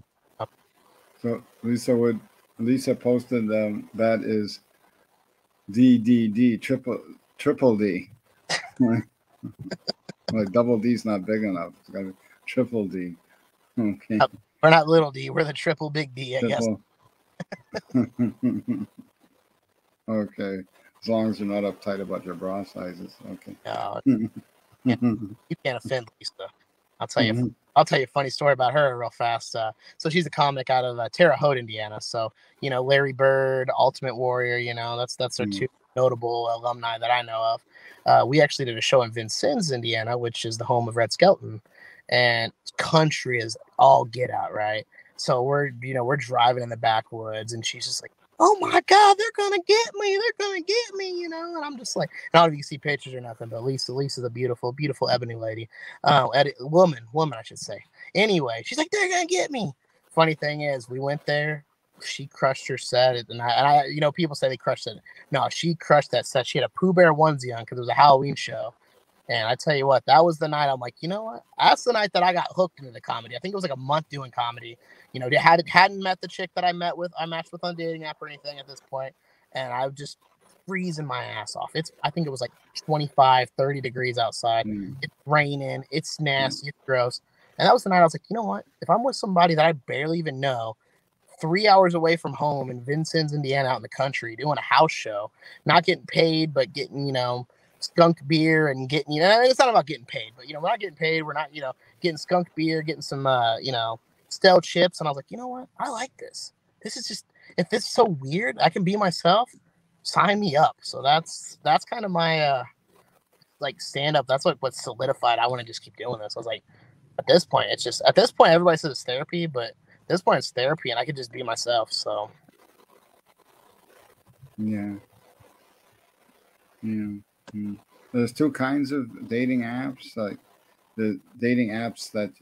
A: So Lisa posted that is DDD triple D. Like double D's not big enough. It's got to triple D. Okay.
C: We're not little D. We're the triple big D, I guess.
A: Okay. As long as you're not uptight about your bra sizes. Okay.
C: No, you can't offend Lisa. I'll tell you a funny story about her real fast. So she's a comic out of Terre Haute, Indiana. So, Larry Bird, Ultimate Warrior, that's her two notable alumni that I know of. We actually did a show in Vincennes, Indiana, which is the home of Red Skelton. And country is all get out, right? So we're driving in the backwoods and she's just like, oh my God, they're going to get me. They're going to get me, And I'm just like, I don't know if you can see pictures or nothing, but Lisa's a beautiful, beautiful ebony lady. Woman, I should say. Anyway, she's like, they're going to get me. Funny thing is, we went there. She crushed her set. And I people say they crushed it. No, she crushed that set. She had a Pooh Bear onesie on because it was a Halloween show. And I tell you what, that was the night I'm like, you know what? That's the night that I got hooked into the comedy. I think it was like a month doing comedy. Hadn't met the chick that I matched with on a dating app or anything at this point. And I was just freezing my ass off. I think it was like 25, 30 degrees outside. It's raining. It's nasty. It's gross. And that was the night I was like, you know what? If I'm with somebody that I barely even know, 3 hours away from home in Vincennes, Indiana, out in the country, doing a house show, not getting paid, but getting, skunk beer and getting, it's not about getting paid, but, we're not getting paid. We're not, getting skunk beer, getting some, stale chips. And I was like, you know what? I like this. This is just, if this is so weird, I can be myself, sign me up. So that's kind of my, stand up. That's what solidified. I want to just keep doing this. I was like, at this point, everybody says it's therapy, but at this point it's therapy and I could just be myself. So.
A: Yeah. There's two kinds of dating apps, like the dating apps that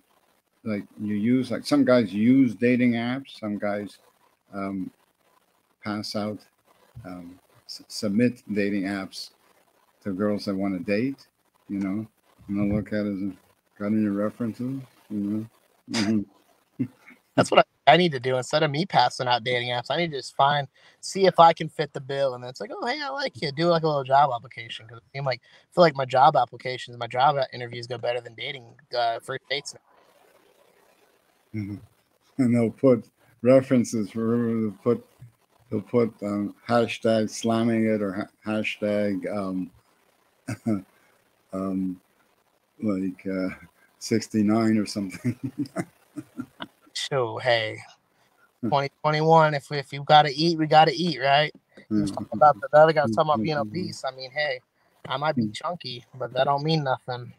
A: like you use, like some guys use dating apps, some guys pass out, submit dating apps to girls that want to date, and they'll look at it as got any references,
C: That's what I need to do. Instead of me passing out dating apps, I need to just see if I can fit the bill. And then it's like, oh, hey, I like you. Do like a little job application. Because I feel like my job applications, my job interviews go better than dating first dates now.
A: And they'll put references for they'll put hashtag slamming it or hashtag 69 or something.
C: So hey, 2021. If you gotta eat, we gotta eat, right? You was talking about the other guy was talking about being obese. I mean, hey, I might be chunky, but that don't mean nothing.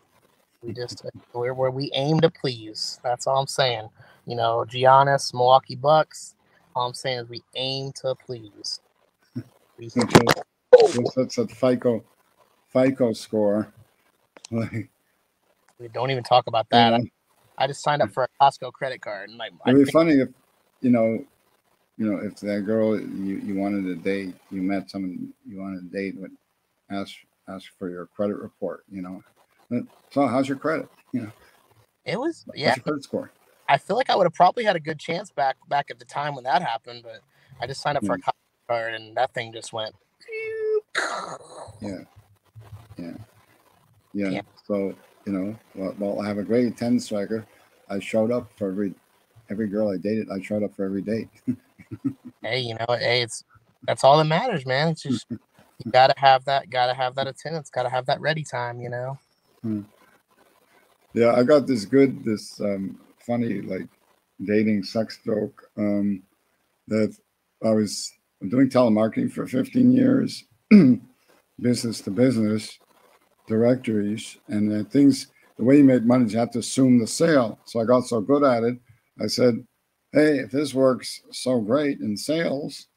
C: We aim to please. That's all I'm saying. Giannis, Milwaukee Bucks. All I'm saying is we aim to please.
A: That's a FICO score.
C: We don't even talk about that. Yeah. I just signed up for a Costco credit card, and
A: it'd be funny if if that girl you wanted to date, you met someone you wanted to date, would ask for your credit report. So how's your credit?
C: It was
A: what's your credit score?
C: I feel like I would have probably had a good chance back at the time when that happened, but I just signed up for a Costco card, and that thing just went.
A: Yeah. So. Well, I have a great tennis striker. I showed up for every girl I dated. I showed up for every date.
C: Hey, it's That's all that matters, man. It's just you gotta have that attendance, gotta have that ready time, you know.
A: Yeah, I got this funny like dating sex joke that I was doing telemarketing for 15 years, business to business directories, and the way you make money is you have to assume the sale. So I got so good at it, I said, hey, if this works so great in sales,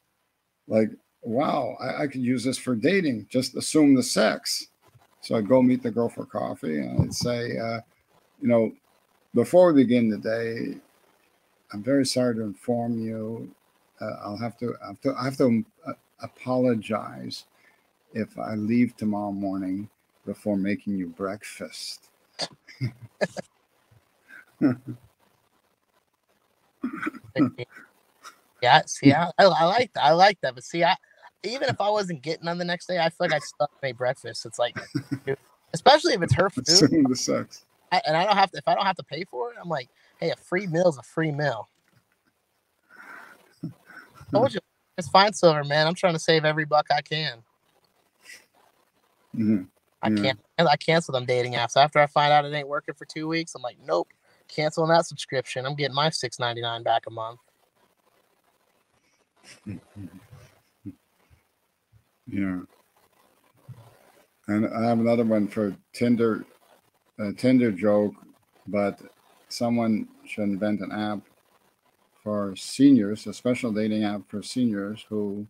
A: like, wow, I could use this for dating. Just assume the sex. So I'd go meet the girl for coffee, and I'd say, before we begin the day, I'm very sorry to inform you. I have to apologize if I leave tomorrow morning before making you breakfast.
C: Yeah, see, I like that. I like that. But see, even if I wasn't getting on the next day, I feel like I'd still make breakfast. It's like, dude, especially if it's her food,
A: Assume the sex.
C: and I don't have to. If I don't have to pay for it, I'm like, hey, a free meal is a free meal. Told you, it's fine, Silver, man. I'm trying to save every buck I can.
A: Mm-hmm.
C: I cancel them dating apps after I find out it ain't working for 2 weeks. I'm like, nope, canceling that subscription. I'm getting my $6.99 back a month.
A: Yeah. And I have another one for Tinder, a Tinder joke, but someone should invent an app for seniors, a special dating app for seniors who,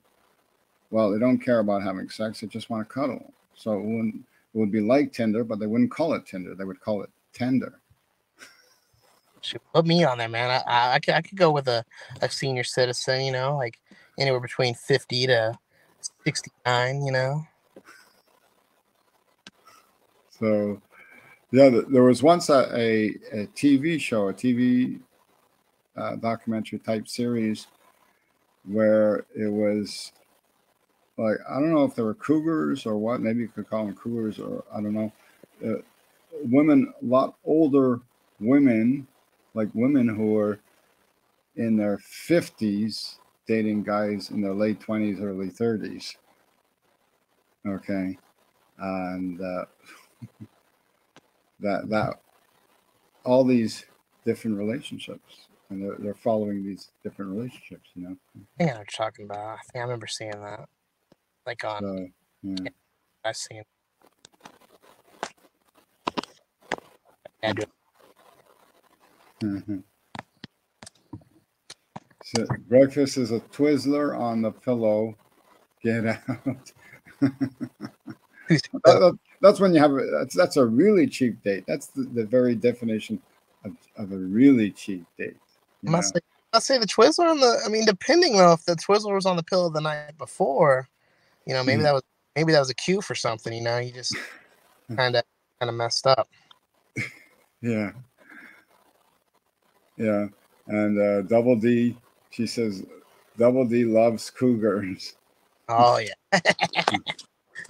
A: well, they don't care about having sex, they just want to cuddle. So it would be like Tinder, but they wouldn't call it Tinder. They would call it Tender.
C: Should put me on there, man. I could go with a senior citizen, you know, like anywhere between 50 to 69, you know.
A: So, yeah, there was once a TV show, a TV documentary type series where it was like, I don't know if they were cougars or what, maybe you could call them cougars, or I don't know. Women, a lot older women, like women who were in their 50s dating guys in their late 20s, early 30s. Okay. And that all these different relationships, and they're following these different relationships, you know.
C: I think I know what you're talking about. I think I remember seeing that. Like on,
A: So, yeah.
C: I've seen. Yeah,
A: Mm-hmm. So breakfast is a Twizzler on the pillow. Get out. That's when you have that's a really cheap date. That's the very definition of a really cheap date. You know?
C: I'll say the Twizzler on the. I mean, depending though, if the Twizzler was on the pillow the night before, you know, maybe that was a cue for something. You know, you just kind of messed up.
A: Yeah. Yeah. And Double D, she says, Double D loves cougars.
C: Oh yeah.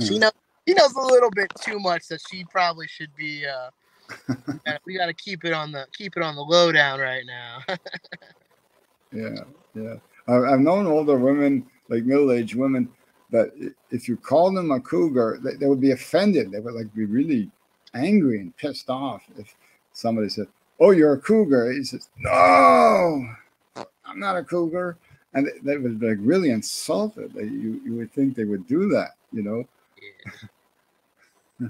C: She knows a little bit too much that she probably should be. We got to keep it on the lowdown right now.
A: Yeah. I've known older women, like middle-aged women, that if you call them a cougar, they would be offended. They would like be really angry and pissed off if somebody said, "Oh, you're a cougar." He says, "No, I'm not a cougar," and they would be like really insulted. You would think they would do that, you know. Yeah.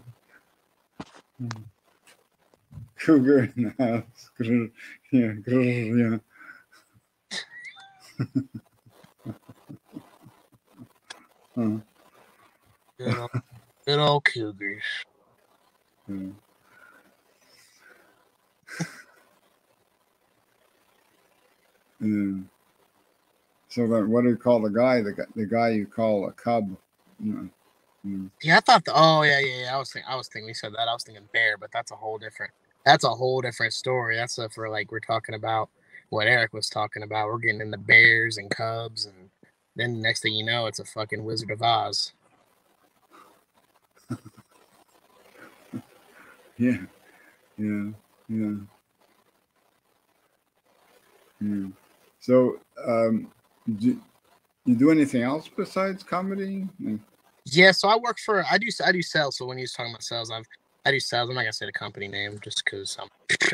A: Cougar in the house. Yeah. Huh.
C: Good old cougars.
A: Yeah. Yeah. So then, what do you call the guy? The guy you call a cub?
C: Yeah, I thought. Yeah. I was thinking. We said that. I was thinking bear, but that's a whole different. That's a whole different story. That's for like we're talking about what Eric was talking about. We're getting into bears and cubs, and then the next thing you know, it's a fucking Wizard of Oz.
A: Yeah. So, You do anything else besides comedy?
C: Yeah, so I do sales. So when you're talking about sales, I do sales. I'm not gonna say the company name just because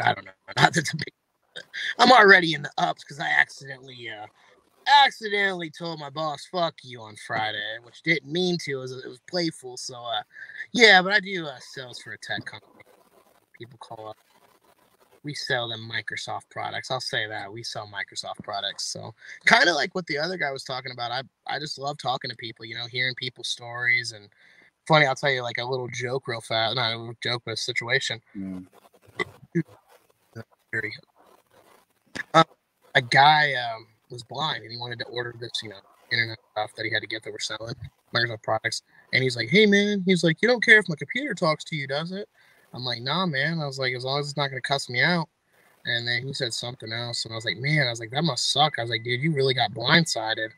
C: I don't know. Not that's a big. I'm already in the ups because I accidentally told my boss "fuck you" on Friday, which didn't mean to. It was playful. So yeah, but I do sales for a tech company. People call up. We sell them Microsoft products. I'll say that we sell Microsoft products. So kind of like what the other guy was talking about. I just love talking to people. You know, hearing people's stories and funny. I'll tell you like a little joke real fast. Not a little joke, but a situation. Very. A guy was blind and he wanted to order this, internet stuff that he had to get that we're selling, Microsoft products. And he's like, "Hey man," he's like, "you don't care if my computer talks to you, does it?" I'm like, "Nah, man." I was like, "As long as it's not gonna cuss me out." And then he said something else, and I was like, "Man," I was like, "that must suck." I was like, "Dude, you really got blindsided."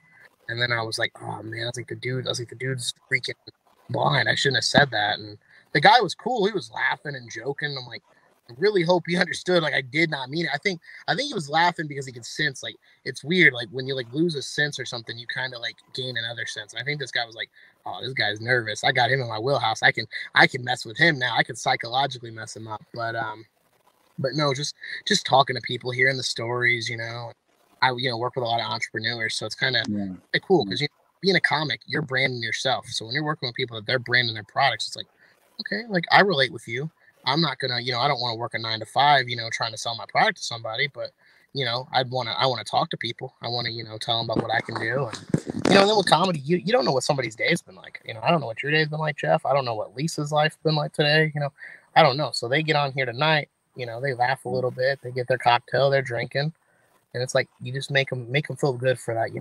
C: And then I was like, "Oh man," I was like, the dude's freaking blind. I shouldn't have said that. And the guy was cool. He was laughing and joking. I'm like, I really hope he understood. Like I did not mean it. I think he was laughing because he could sense. Like it's weird. Like when you like lose a sense or something, you kind of like gain another sense. And I think this guy was like, "Oh, this guy's nervous. I got him in my wheelhouse. I can mess with him now. I can psychologically mess him up." But no, just talking to people, hearing the stories. I work with a lot of entrepreneurs, so it's kind of cool because being a comic, you're branding yourself. So when you're working with people that they're branding their products, it's like, okay, like I relate with you. I'm not gonna, I don't want to work a 9 to 5, trying to sell my product to somebody, but I want to talk to people. I want to, tell them about what I can do. And, and then with comedy, you don't know what somebody's day's been like. I don't know what your day's been like, Jeff. I don't know what Lisa's life's been like today. I don't know. So they get on here tonight, they laugh a little bit, they get their cocktail, they're drinking. And it's like, you just make them feel good for that,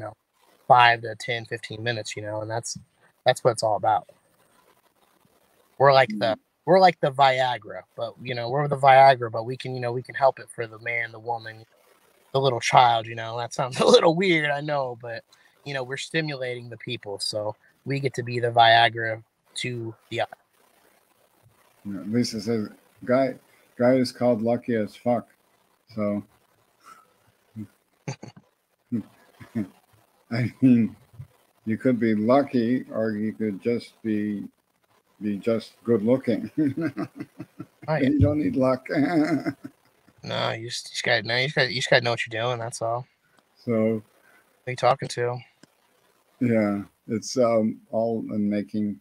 C: 5 to 10, 15 minutes, and that's what it's all about. We're like the Viagra, but we're the Viagra, but we can help it for the man, the woman, the little child. That sounds a little weird, I know, but we're stimulating the people, so we get to be the Viagra to the other.
A: Lisa says, guy is called lucky as fuck. So I mean, you could be lucky, or you could just be just good looking.
C: Right.
A: You don't need luck.
C: No, you just got to know what you're doing. That's all.
A: So,
C: who are you talking to?
A: Yeah, it's all in making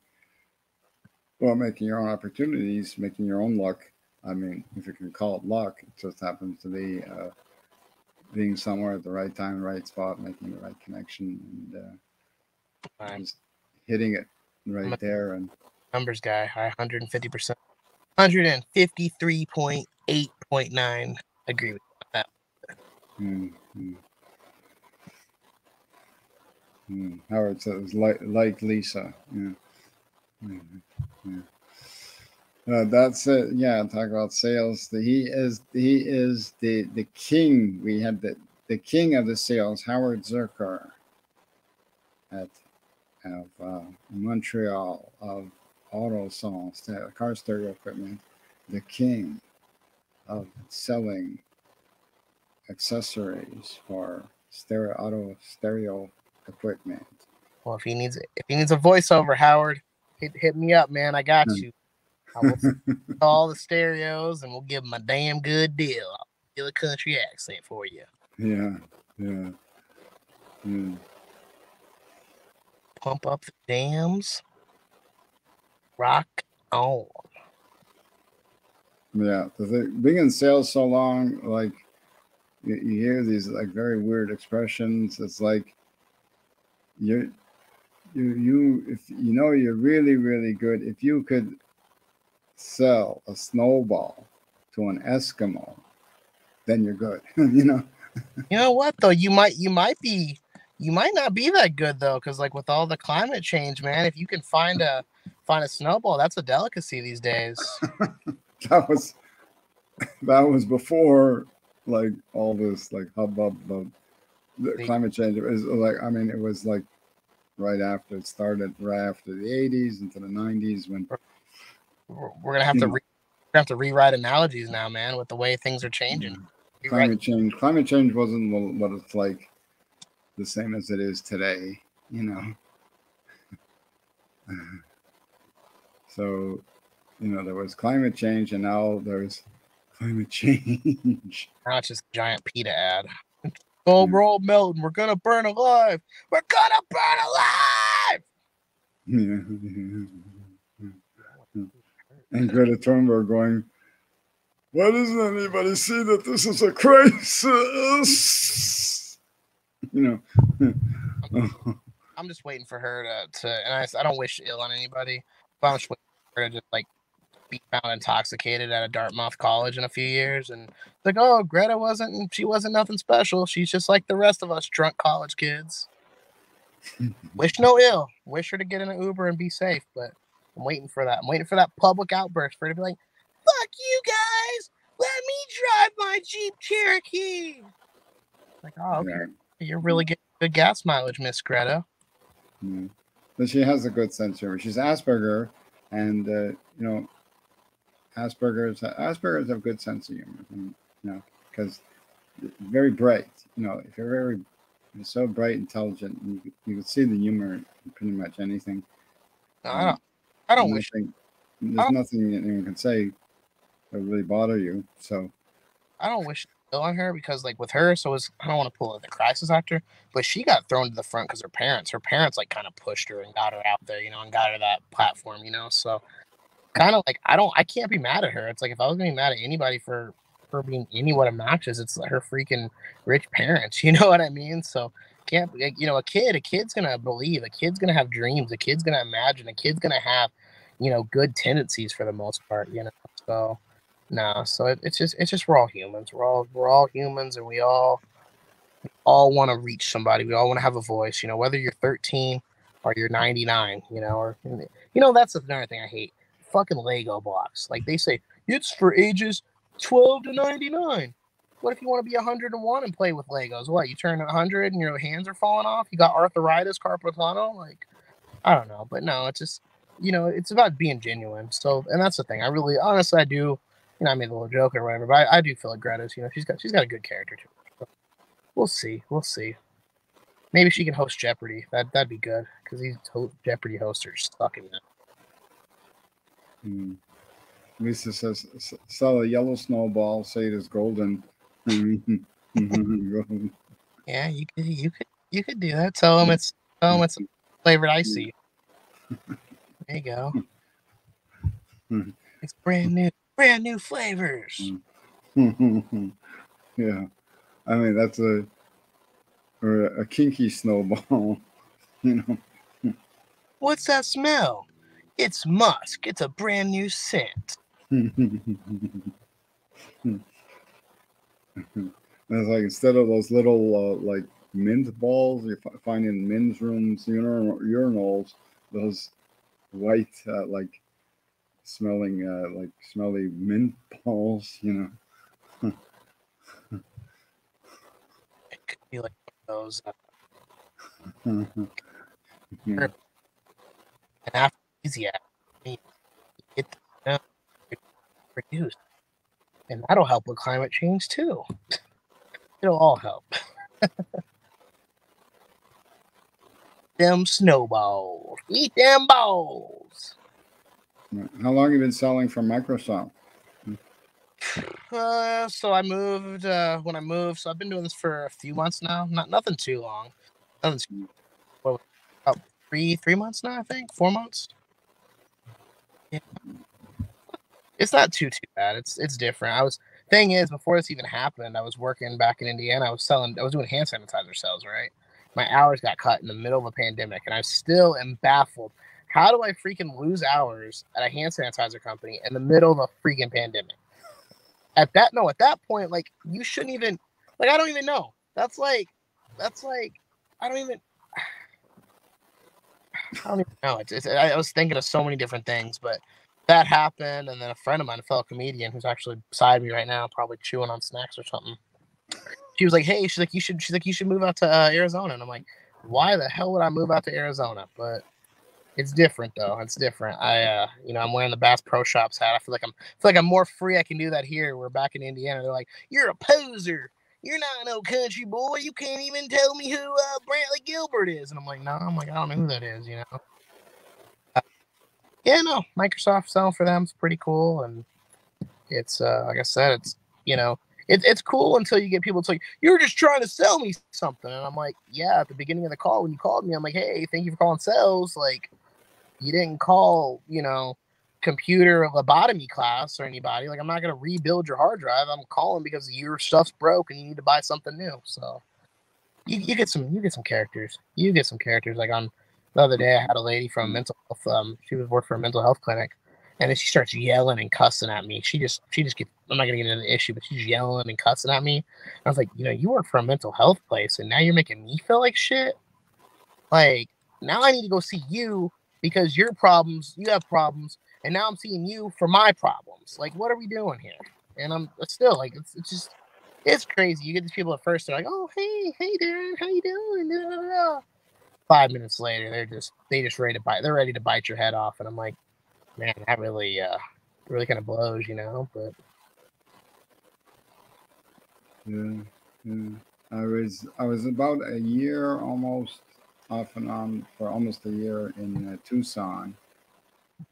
A: your own opportunities, making your own luck. I mean, if you can call it luck, it just happens to be being somewhere at the right time, right spot, making the right connection, and just hitting it right there. And
C: numbers guy, 150%, 153.8.9. Agree with that.
A: Howard says, like Lisa. That's it. Yeah, talk about sales. He is the king. We had the king of the sales, Howard Zerker, of Montreal, of auto salons, car stereo equipment, the king of selling accessories for auto stereo equipment.
C: Well, if he needs a voiceover, Howard, hit me up, man. I got you. I will all the stereos, and we'll give him a damn good deal. I'll do a country accent for you.
A: Yeah.
C: Pump up the dams. Rock on.
A: Yeah, being in sales so long, like you hear these like very weird expressions. It's like if you're really, really good, if you could sell a snowball to an Eskimo, then you're good. You
C: know what though? You might not be that good though, because like with all the climate change, man, if you can find a snowball, that's a delicacy these days.
A: that was before like all this like hubbub of the climate change. It was like, I mean, it was like right after it started, right after the 80s into the 90s, when
C: we're gonna have to rewrite analogies now, man, with the way things are changing.
A: Climate change wasn't what it's like the same as it is today. you know. So, there was climate change, and now there's climate change.
C: Now it's just a giant PETA ad. Oh, we're all melting. We're gonna burn alive. We're gonna burn alive.
A: And Greta Thunberg going, why doesn't anybody see that this is a crisis?
C: I'm just waiting for her to and I don't wish ill on anybody, but I'm just waiting for her to just like be found intoxicated at a Dartmouth college in a few years, and like, oh, Greta she wasn't nothing special. She's just like the rest of us drunk college kids. Wish no ill. Wish her to get in an Uber and be safe, but I'm waiting for that. I'm waiting for that public outburst for her to be like, fuck you guys, let me drive my Jeep Cherokee. Like, oh, okay. Yeah. You're really getting good gas mileage, Miss Greta.
A: Yeah. But she has a good sense of humor. She's Asperger, and Asperger's have good sense of humor, because very bright. If you're so bright, intelligent, you can see the humor in pretty much anything.
C: I don't wish.
A: There's nothing anyone can say that really bother you. So
C: I don't wish ill on her, because like with her, I don't want to pull the crisis actor, but she got thrown to the front because her parents like kind of pushed her and got her out there, and got her that platform, so kind of like I can't be mad at her. It's like, if I was gonna be mad at anybody for being anyone obnoxious, it's her freaking rich parents, you know what I mean? So can't, a kid's gonna believe, a kid's gonna have dreams, a kid's gonna imagine, a kid's gonna have good tendencies for the most part, so no, so it's just we're all humans. We're all humans, and we all want to reach somebody. We all want to have a voice, whether you're 13 or you're 99, or that's another thing I hate. Fucking Lego blocks. Like, they say it's for ages 12 to 99. What if you want to be 101 and play with Legos? What, you turn 100 and your hands are falling off? You got arthritis, carpal tunnel? Like, I don't know, but no, it's just it's about being genuine. So, and that's the thing. I really, honestly, I do. I made a little joke or whatever, but I do feel like Greta's, she's got a good character to her. So we'll see. Maybe she can host Jeopardy. That'd be good, because these Jeopardy hosts are sucking now.
A: Lisa says, sell a yellow snowball, say it is golden.
C: Yeah, you could do that. Tell them it's flavored icy. There you go. It's brand new flavors.
A: Yeah, I mean, that's a kinky snowball.
C: What's that smell? It's musk. It's a brand new scent.
A: It's like, instead of those little like mint balls you find in men's rooms, urinals, those white like smelling like smelly mint balls,
C: It could be like those an aphrodisiac. You get produced, and that'll help with climate change too. It'll all help. Them snowballs. Eat them balls.
A: How long have you been selling for Microsoft?
C: So I moved when I moved. So I've been doing this for a few months now. Nothing too long. About 3 months now, I think. 4 months. Yeah. It's not too bad. It's different. Thing is, before this even happened, I was working back in Indiana. I was doing hand sanitizer sales, right? My hours got cut in the middle of a pandemic, and I still am baffled. How do I freaking lose hours at a hand sanitizer company in the middle of a freaking pandemic? At that point, like, you shouldn't even, like, I don't even know. That's like, I don't even know. I was thinking of so many different things, but that happened, and then a friend of mine, a fellow comedian who's actually beside me right now, probably chewing on snacks or something. She was like, "Hey," you should move out to Arizona, and I'm like, why the hell would I move out to Arizona? But it's different though. It's different. I'm wearing the Bass Pro Shops hat. I feel like I'm more free. I can do that here. We're back in Indiana. They're like, "You're a poser. you're not no country boy. You can't even tell me who Brantley Gilbert is. And I'm like, no, I don't know who that is, you know. Yeah, no, Microsoft selling for them is pretty cool. And it's, like I said, it's, you know, it's cool until you get people to like, you're just trying to sell me something. And I'm like, yeah, at the beginning of the call, when you called me, I'm like, hey, thank you for calling sales. Like, you didn't call, you know, computer lobotomy class or anybody. Like, I'm not going to rebuild your hard drive. I'm calling because your stuff's broke and you need to buy something new. So you get some characters. You get some characters. Like on the other day, I had a lady from mental health. She was working for a mental health clinic, and then she starts yelling and cussing at me. She just gets. I'm not gonna get into the issue, but she's yelling and cussing at me. I was like, you know, you work for a mental health place, and now you're making me feel like shit. Like, now I need to go see you because you have problems, and now I'm seeing you for my problems. Like, what are we doing here? And I'm still like, it's just, it's crazy. You get these people at first, they're like, oh, hey, Darren, how you doing? Da, da, da. 5 minutes later, they just ready to bite. They're ready to bite your head off, and I'm like, man, that really kind of blows, you know. But
A: yeah. I was about a year almost off and on for almost a year in Tucson,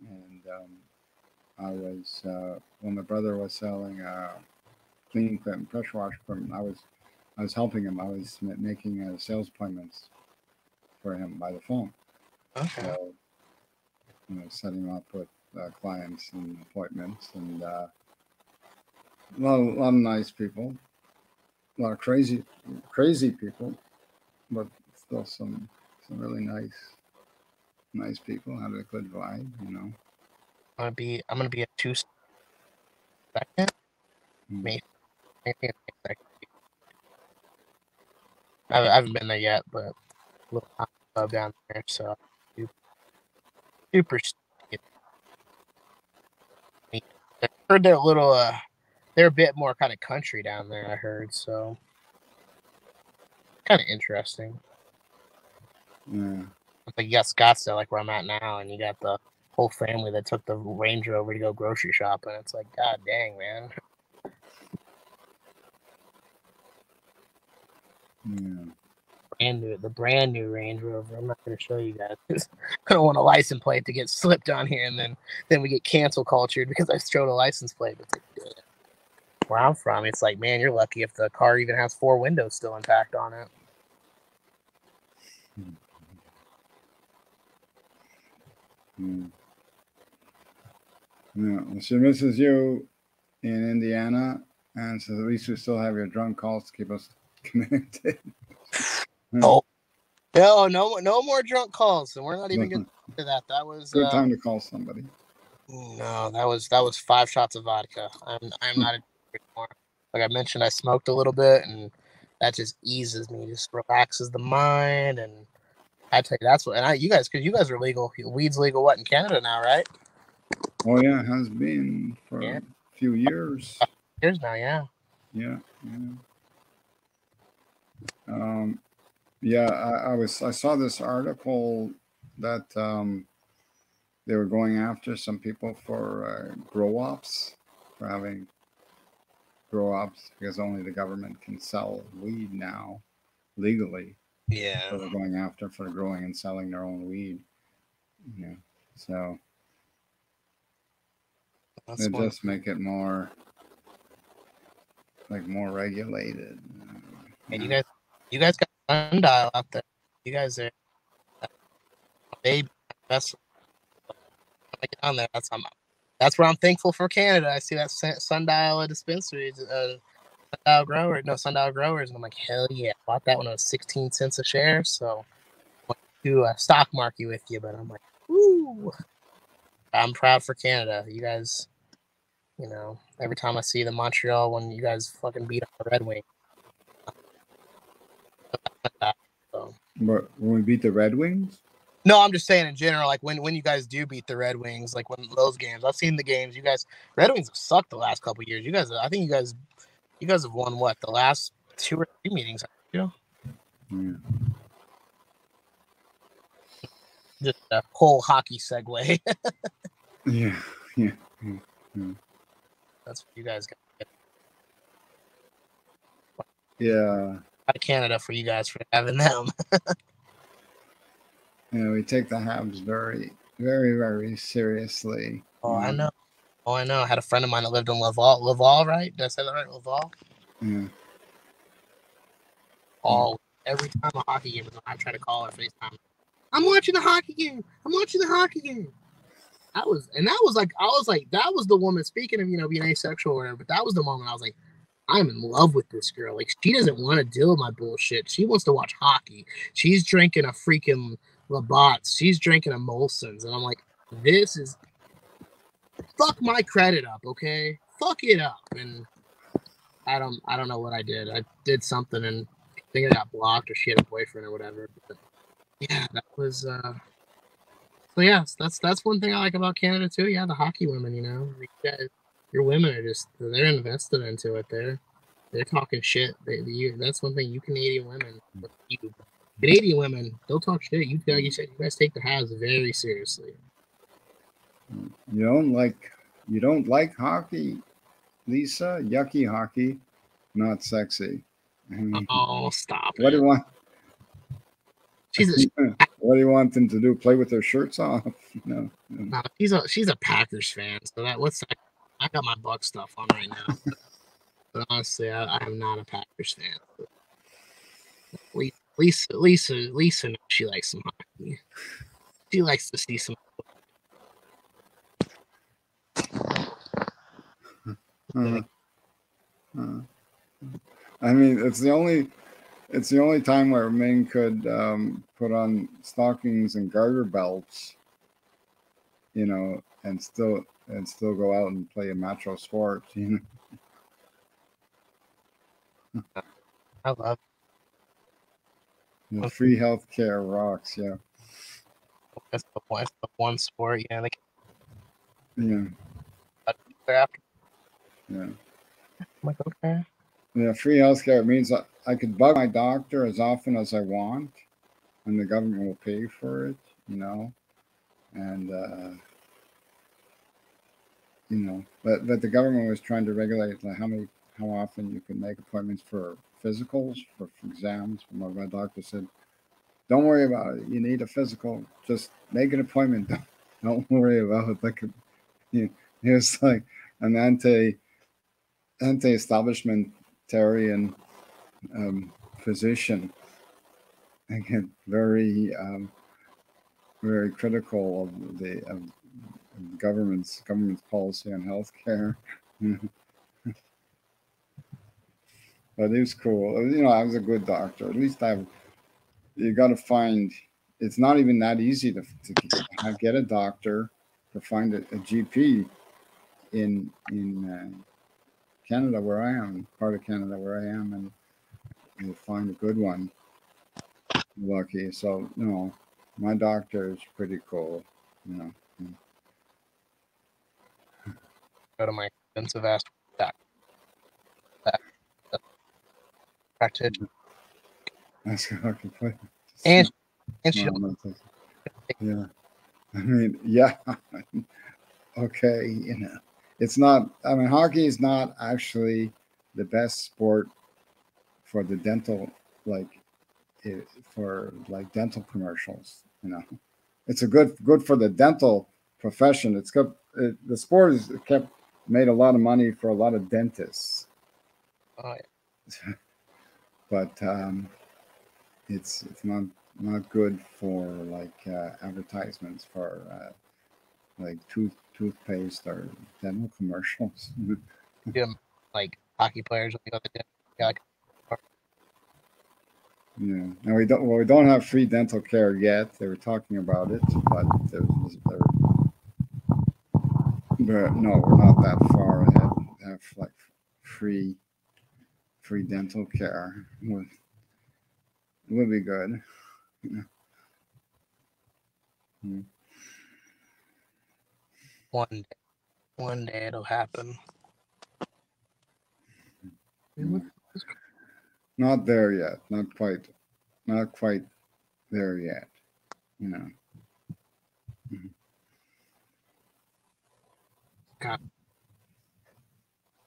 A: and I was when my brother was selling cleaning equipment, pressure wash equipment. I was helping him. I was making sales appointments for him by the phone.
C: okay.
A: So, you know, setting up with clients and appointments, and a lot of nice people, a lot of crazy people, but still some really nice people. Had a good vibe, you know.
C: I'm gonna be at Tucson. Second, maybe. I haven't been there yet, but a little hot club down there, so super. I heard they're a little, they're a bit more kind of country down there. I heard, so kind of interesting.
A: Yeah.
C: Like you got Scottsdale, like where I'm at now, and you got the whole family that took the Range Rover to go grocery shopping. It's like, god dang, man.
A: Yeah.
C: The brand new Range Rover. I'm not going to show you guys. I don't want a license plate to get slipped on here, and then we get cancel cultured because I strode a license plate. But like, where I'm from, it's like, man, you're lucky if the car even has 4 windows still intact on it.
A: Yeah. Well, she misses you in Indiana, and so at least we still have your drunk calls to keep us connected.
C: Oh, no more drunk calls, and we're not even getting to that. That was
A: good time to call somebody.
C: No, that was 5 shots of vodka. I'm not a anymore. Like I mentioned, I smoked a little bit, and that just eases me, just relaxes the mind. And I tell you, that's what. And you guys, because you guys are legal, weed's legal. What in Canada now, right?
A: Oh yeah, it has been for a few years.
C: Years now, yeah.
A: Yeah. I saw this article that they were going after some people for grow-ops, for having grow-ops, because only the government can sell weed now legally.
C: Yeah.
A: So they're going after for growing and selling their own weed. Yeah. So they just make it more regulated.
C: And you guys got sundial out there. You guys are baby. That's on there. That's where I'm thankful for Canada. I see that sundial dispensary, sundial growers, and I'm like, hell yeah! Bought that one at 16 cents a share. So I went to stock market with you, but I'm like, woo! I'm proud for Canada. You guys, you know, every time I see the Montreal when you guys fucking beat up the Red Wings.
A: So. But when we beat the Red Wings?
C: No, I'm just saying in general, like when you guys do beat the Red Wings, like when those games, I've seen the games. You guys, Red Wings have sucked the last couple of years. You guys, I think you guys have won what the last 2 or 3 meetings. You know, just a whole hockey segue.
A: Yeah.
C: That's what you guys got.
A: Yeah.
C: Out of Canada for you guys for having them.
A: We take the Habs very, very, very seriously.
C: Oh, I know. Oh, I know. I had a friend of mine that lived in Laval. Laval, right? Did I say that right? Laval?
A: Yeah.
C: Every time a hockey game is on, I try to call her FaceTime. I'm watching the hockey game. I'm watching the hockey game. That was that was the woman, speaking of, being asexual or whatever, but that was the moment I was like, I'm in love with this girl. Like, she doesn't want to deal with my bullshit. She wants to watch hockey. She's drinking a freaking Labatt's. She's drinking a Molson's. And I'm like, this is, fuck my credit up, okay? Fuck it up. And I don't know what I did. I did something, and I think I got blocked, or she had a boyfriend or whatever. But yeah, that was so yeah, that's one thing I like about Canada too. Yeah, the hockey women, your women are they're invested into it. They're talking shit. That's one thing. You Canadian women, they'll talk shit. You guys take the Habs very seriously.
A: You don't like hockey, Lisa? Yucky hockey, not sexy. I mean,
C: Oh, stop
A: what
C: it.
A: do you want?
C: What
A: do you want them to do? Play with their shirts off? No.
C: She's a Packers fan. So I got my Buck stuff on right now. But honestly, I am not a Packers fan. Lisa, she likes some hockey. She likes to see some.
A: I mean, it's the only time where men could put on stockings and garter belts, and still go out and play a macho sport.
C: I love
A: free healthcare rocks. Yeah.
C: That's the one sport. Yeah.
A: Yeah.
C: After.
A: Yeah.
C: I'm like, okay.
A: Yeah, free healthcare means I could bug my doctor as often as I want, and the government will pay for it, and but the government was trying to regulate like how often you can make appointments for physicals, for exams. My doctor said, "Don't worry about it. You need a physical. Just make an appointment. Don't worry about it." Like, he was like an anti-establishmentarian physician. Again, very very critical of the government's policy on healthcare. But it was cool. I was a good doctor. At least you got to find. It's not even that easy to get a doctor, to find a GP in Canada, where I am, part of Canada where I am, and you find a good one. Lucky. So, my doctor is pretty cool.
C: Go to my expensive ass practitioner.
A: That's how I can play.
C: And she
A: yeah. I mean, yeah. Okay, it's not. I mean, hockey is not actually the best sport for the dental, for dental commercials. It's a good for the dental profession. The sport is made a lot of money for a lot of dentists.
C: Oh, yeah.
A: But it's not good for advertisements for toothpaste or dental commercials.
C: Yeah, like hockey players.
A: Yeah, and we don't have free dental care yet. They were talking about it, but no, we're not that far ahead. Have free dental care would be good.
C: One day it'll happen.
A: Not there yet. Not quite there yet.
C: God.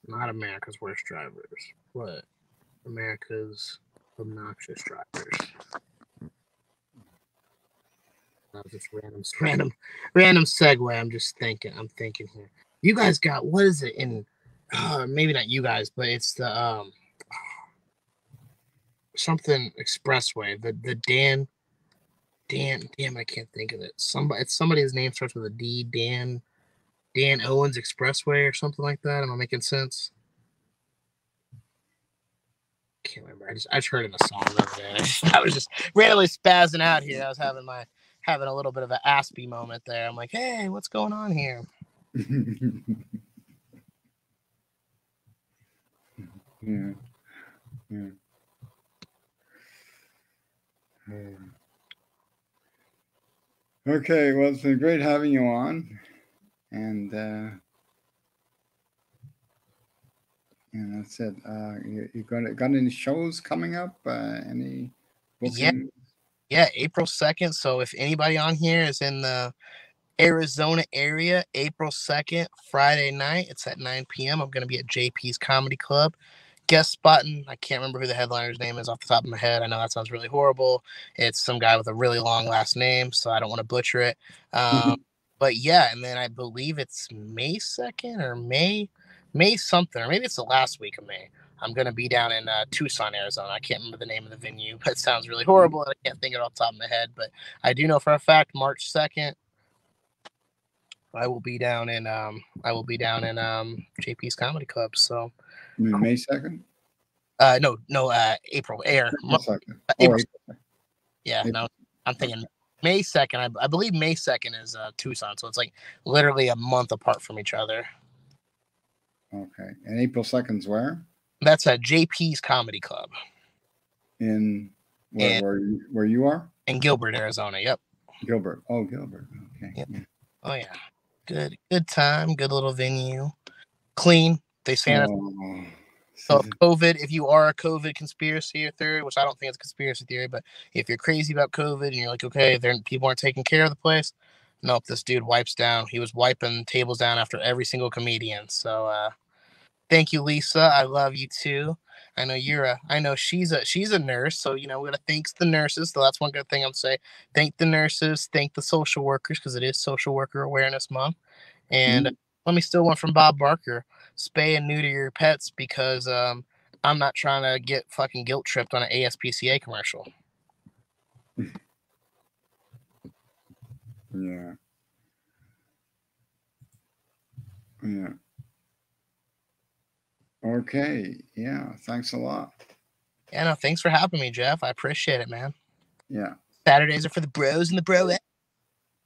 C: Not America's Worst Drivers. What? America's obnoxious drivers. That was just random segue. I'm thinking here. You guys got, what is it in? Maybe not you guys, but it's the something expressway. The Dan. Damn, I can't think of it. It's somebody's name starts with a D. Dan Owens Expressway or something like that. Am I making sense? Can't remember. I just heard it in a song the other day. I was just randomly spazzing out here. I was having a little bit of an Aspie moment there. I'm like, hey, what's going on here?
A: Yeah. Okay, well, it's been great having you on, and that's it. You got any shows coming up? Any bookings?
C: Yeah, April 2nd. So if anybody on here is in the Arizona area, April 2nd, Friday night, it's at 9 p.m. I'm going to be at JP's Comedy Club. Guest spotting. I can't remember who the headliner's name is off the top of my head. I know that sounds really horrible. It's some guy with a really long last name, so I don't want to butcher it. But yeah, and then I believe it's May 2nd or May something, or maybe it's the last week of May. I'm going to be down in Tucson, Arizona. I can't remember the name of the venue, but it sounds really horrible, and I can't think of it off the top of my head. But I do know for a fact, March 2nd, I will be down in JP's Comedy Club. So
A: May 2nd?
C: No, April.
A: April 2nd.
C: April. Yeah, April. No, I'm thinking May 2nd. I believe May 2nd is Tucson, so it's like literally a month apart from each other.
A: Okay, and April 2nd's where?
C: That's at JP's Comedy Club.
A: In where you are?
C: In Gilbert, Arizona. Yep.
A: Gilbert. Oh, Gilbert. Okay.
C: Yep. Yeah. Oh yeah. Good time. Good little venue. Clean. They say. So COVID, if you are a COVID conspiracy theory, which I don't think it's a conspiracy theory, but if you're crazy about COVID and you're like, okay, people aren't taking care of the place, nope, this dude wipes down. He was wiping tables down after every single comedian. So thank you, Lisa. I love you too. I know she's a nurse, so we gotta thank the nurses. So that's one good thing I'm saying. Thank the nurses, thank the social workers, because it is Social Worker Awareness Month. And let me steal one from Bob Barker. Spay and neuter your pets, because I'm not trying to get fucking guilt tripped on an ASPCA commercial.
A: Yeah. Okay. Yeah. Thanks a lot.
C: Yeah. No. Thanks for having me, Jeff. I appreciate it, man.
A: Yeah.
C: Saturdays are for the bros and the bro. It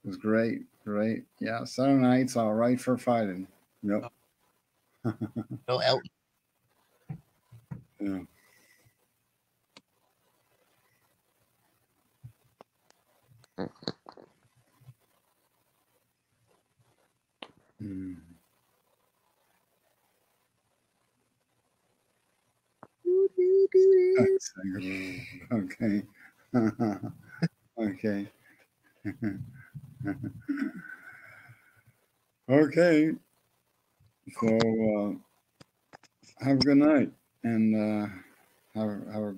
A: was great. Yeah. Saturday night's all right for fighting. Yep.
C: No Elton.
A: Yeah. Okay. Okay. Okay. So have a good night, and have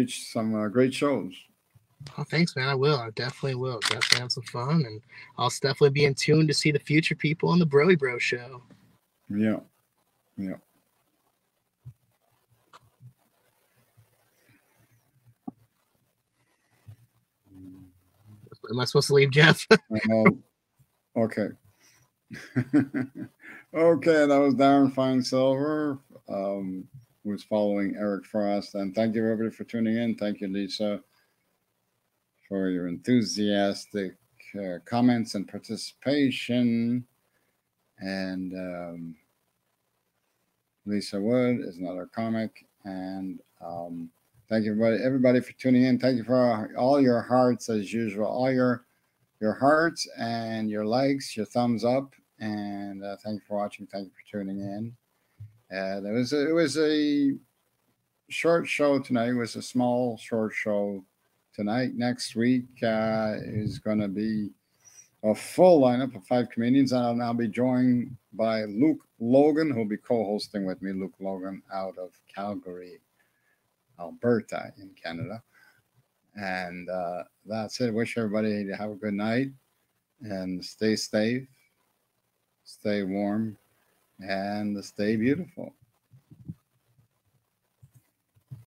A: some great shows.
C: Oh, thanks, man. I will. I definitely will. Definitely have some fun, and I'll definitely be in tune to see the future people on the Broy Bro show.
A: Yeah.
C: Am I supposed to leave, Jeff?
A: Okay. Okay, that was Darren Fine-Silver, who's following Eric Frost. And thank you, everybody, for tuning in. Thank you, Lisa, for your enthusiastic comments and participation. And Lisa Wood is another comic. And thank you, everybody, for tuning in. Thank you for all your hearts, as usual, all your hearts and your likes, your thumbs up. And thank you for watching. Thank you for tuning in. It was a short show tonight. It was a small, short show tonight. Next week is going to be a full lineup of 5 comedians. And I'll now be joined by Luke Logan, who'll be co-hosting with me. Luke Logan out of Calgary. Alberta in Canada. And that's it. Wish everybody to have a good night and stay safe, stay warm, and stay beautiful.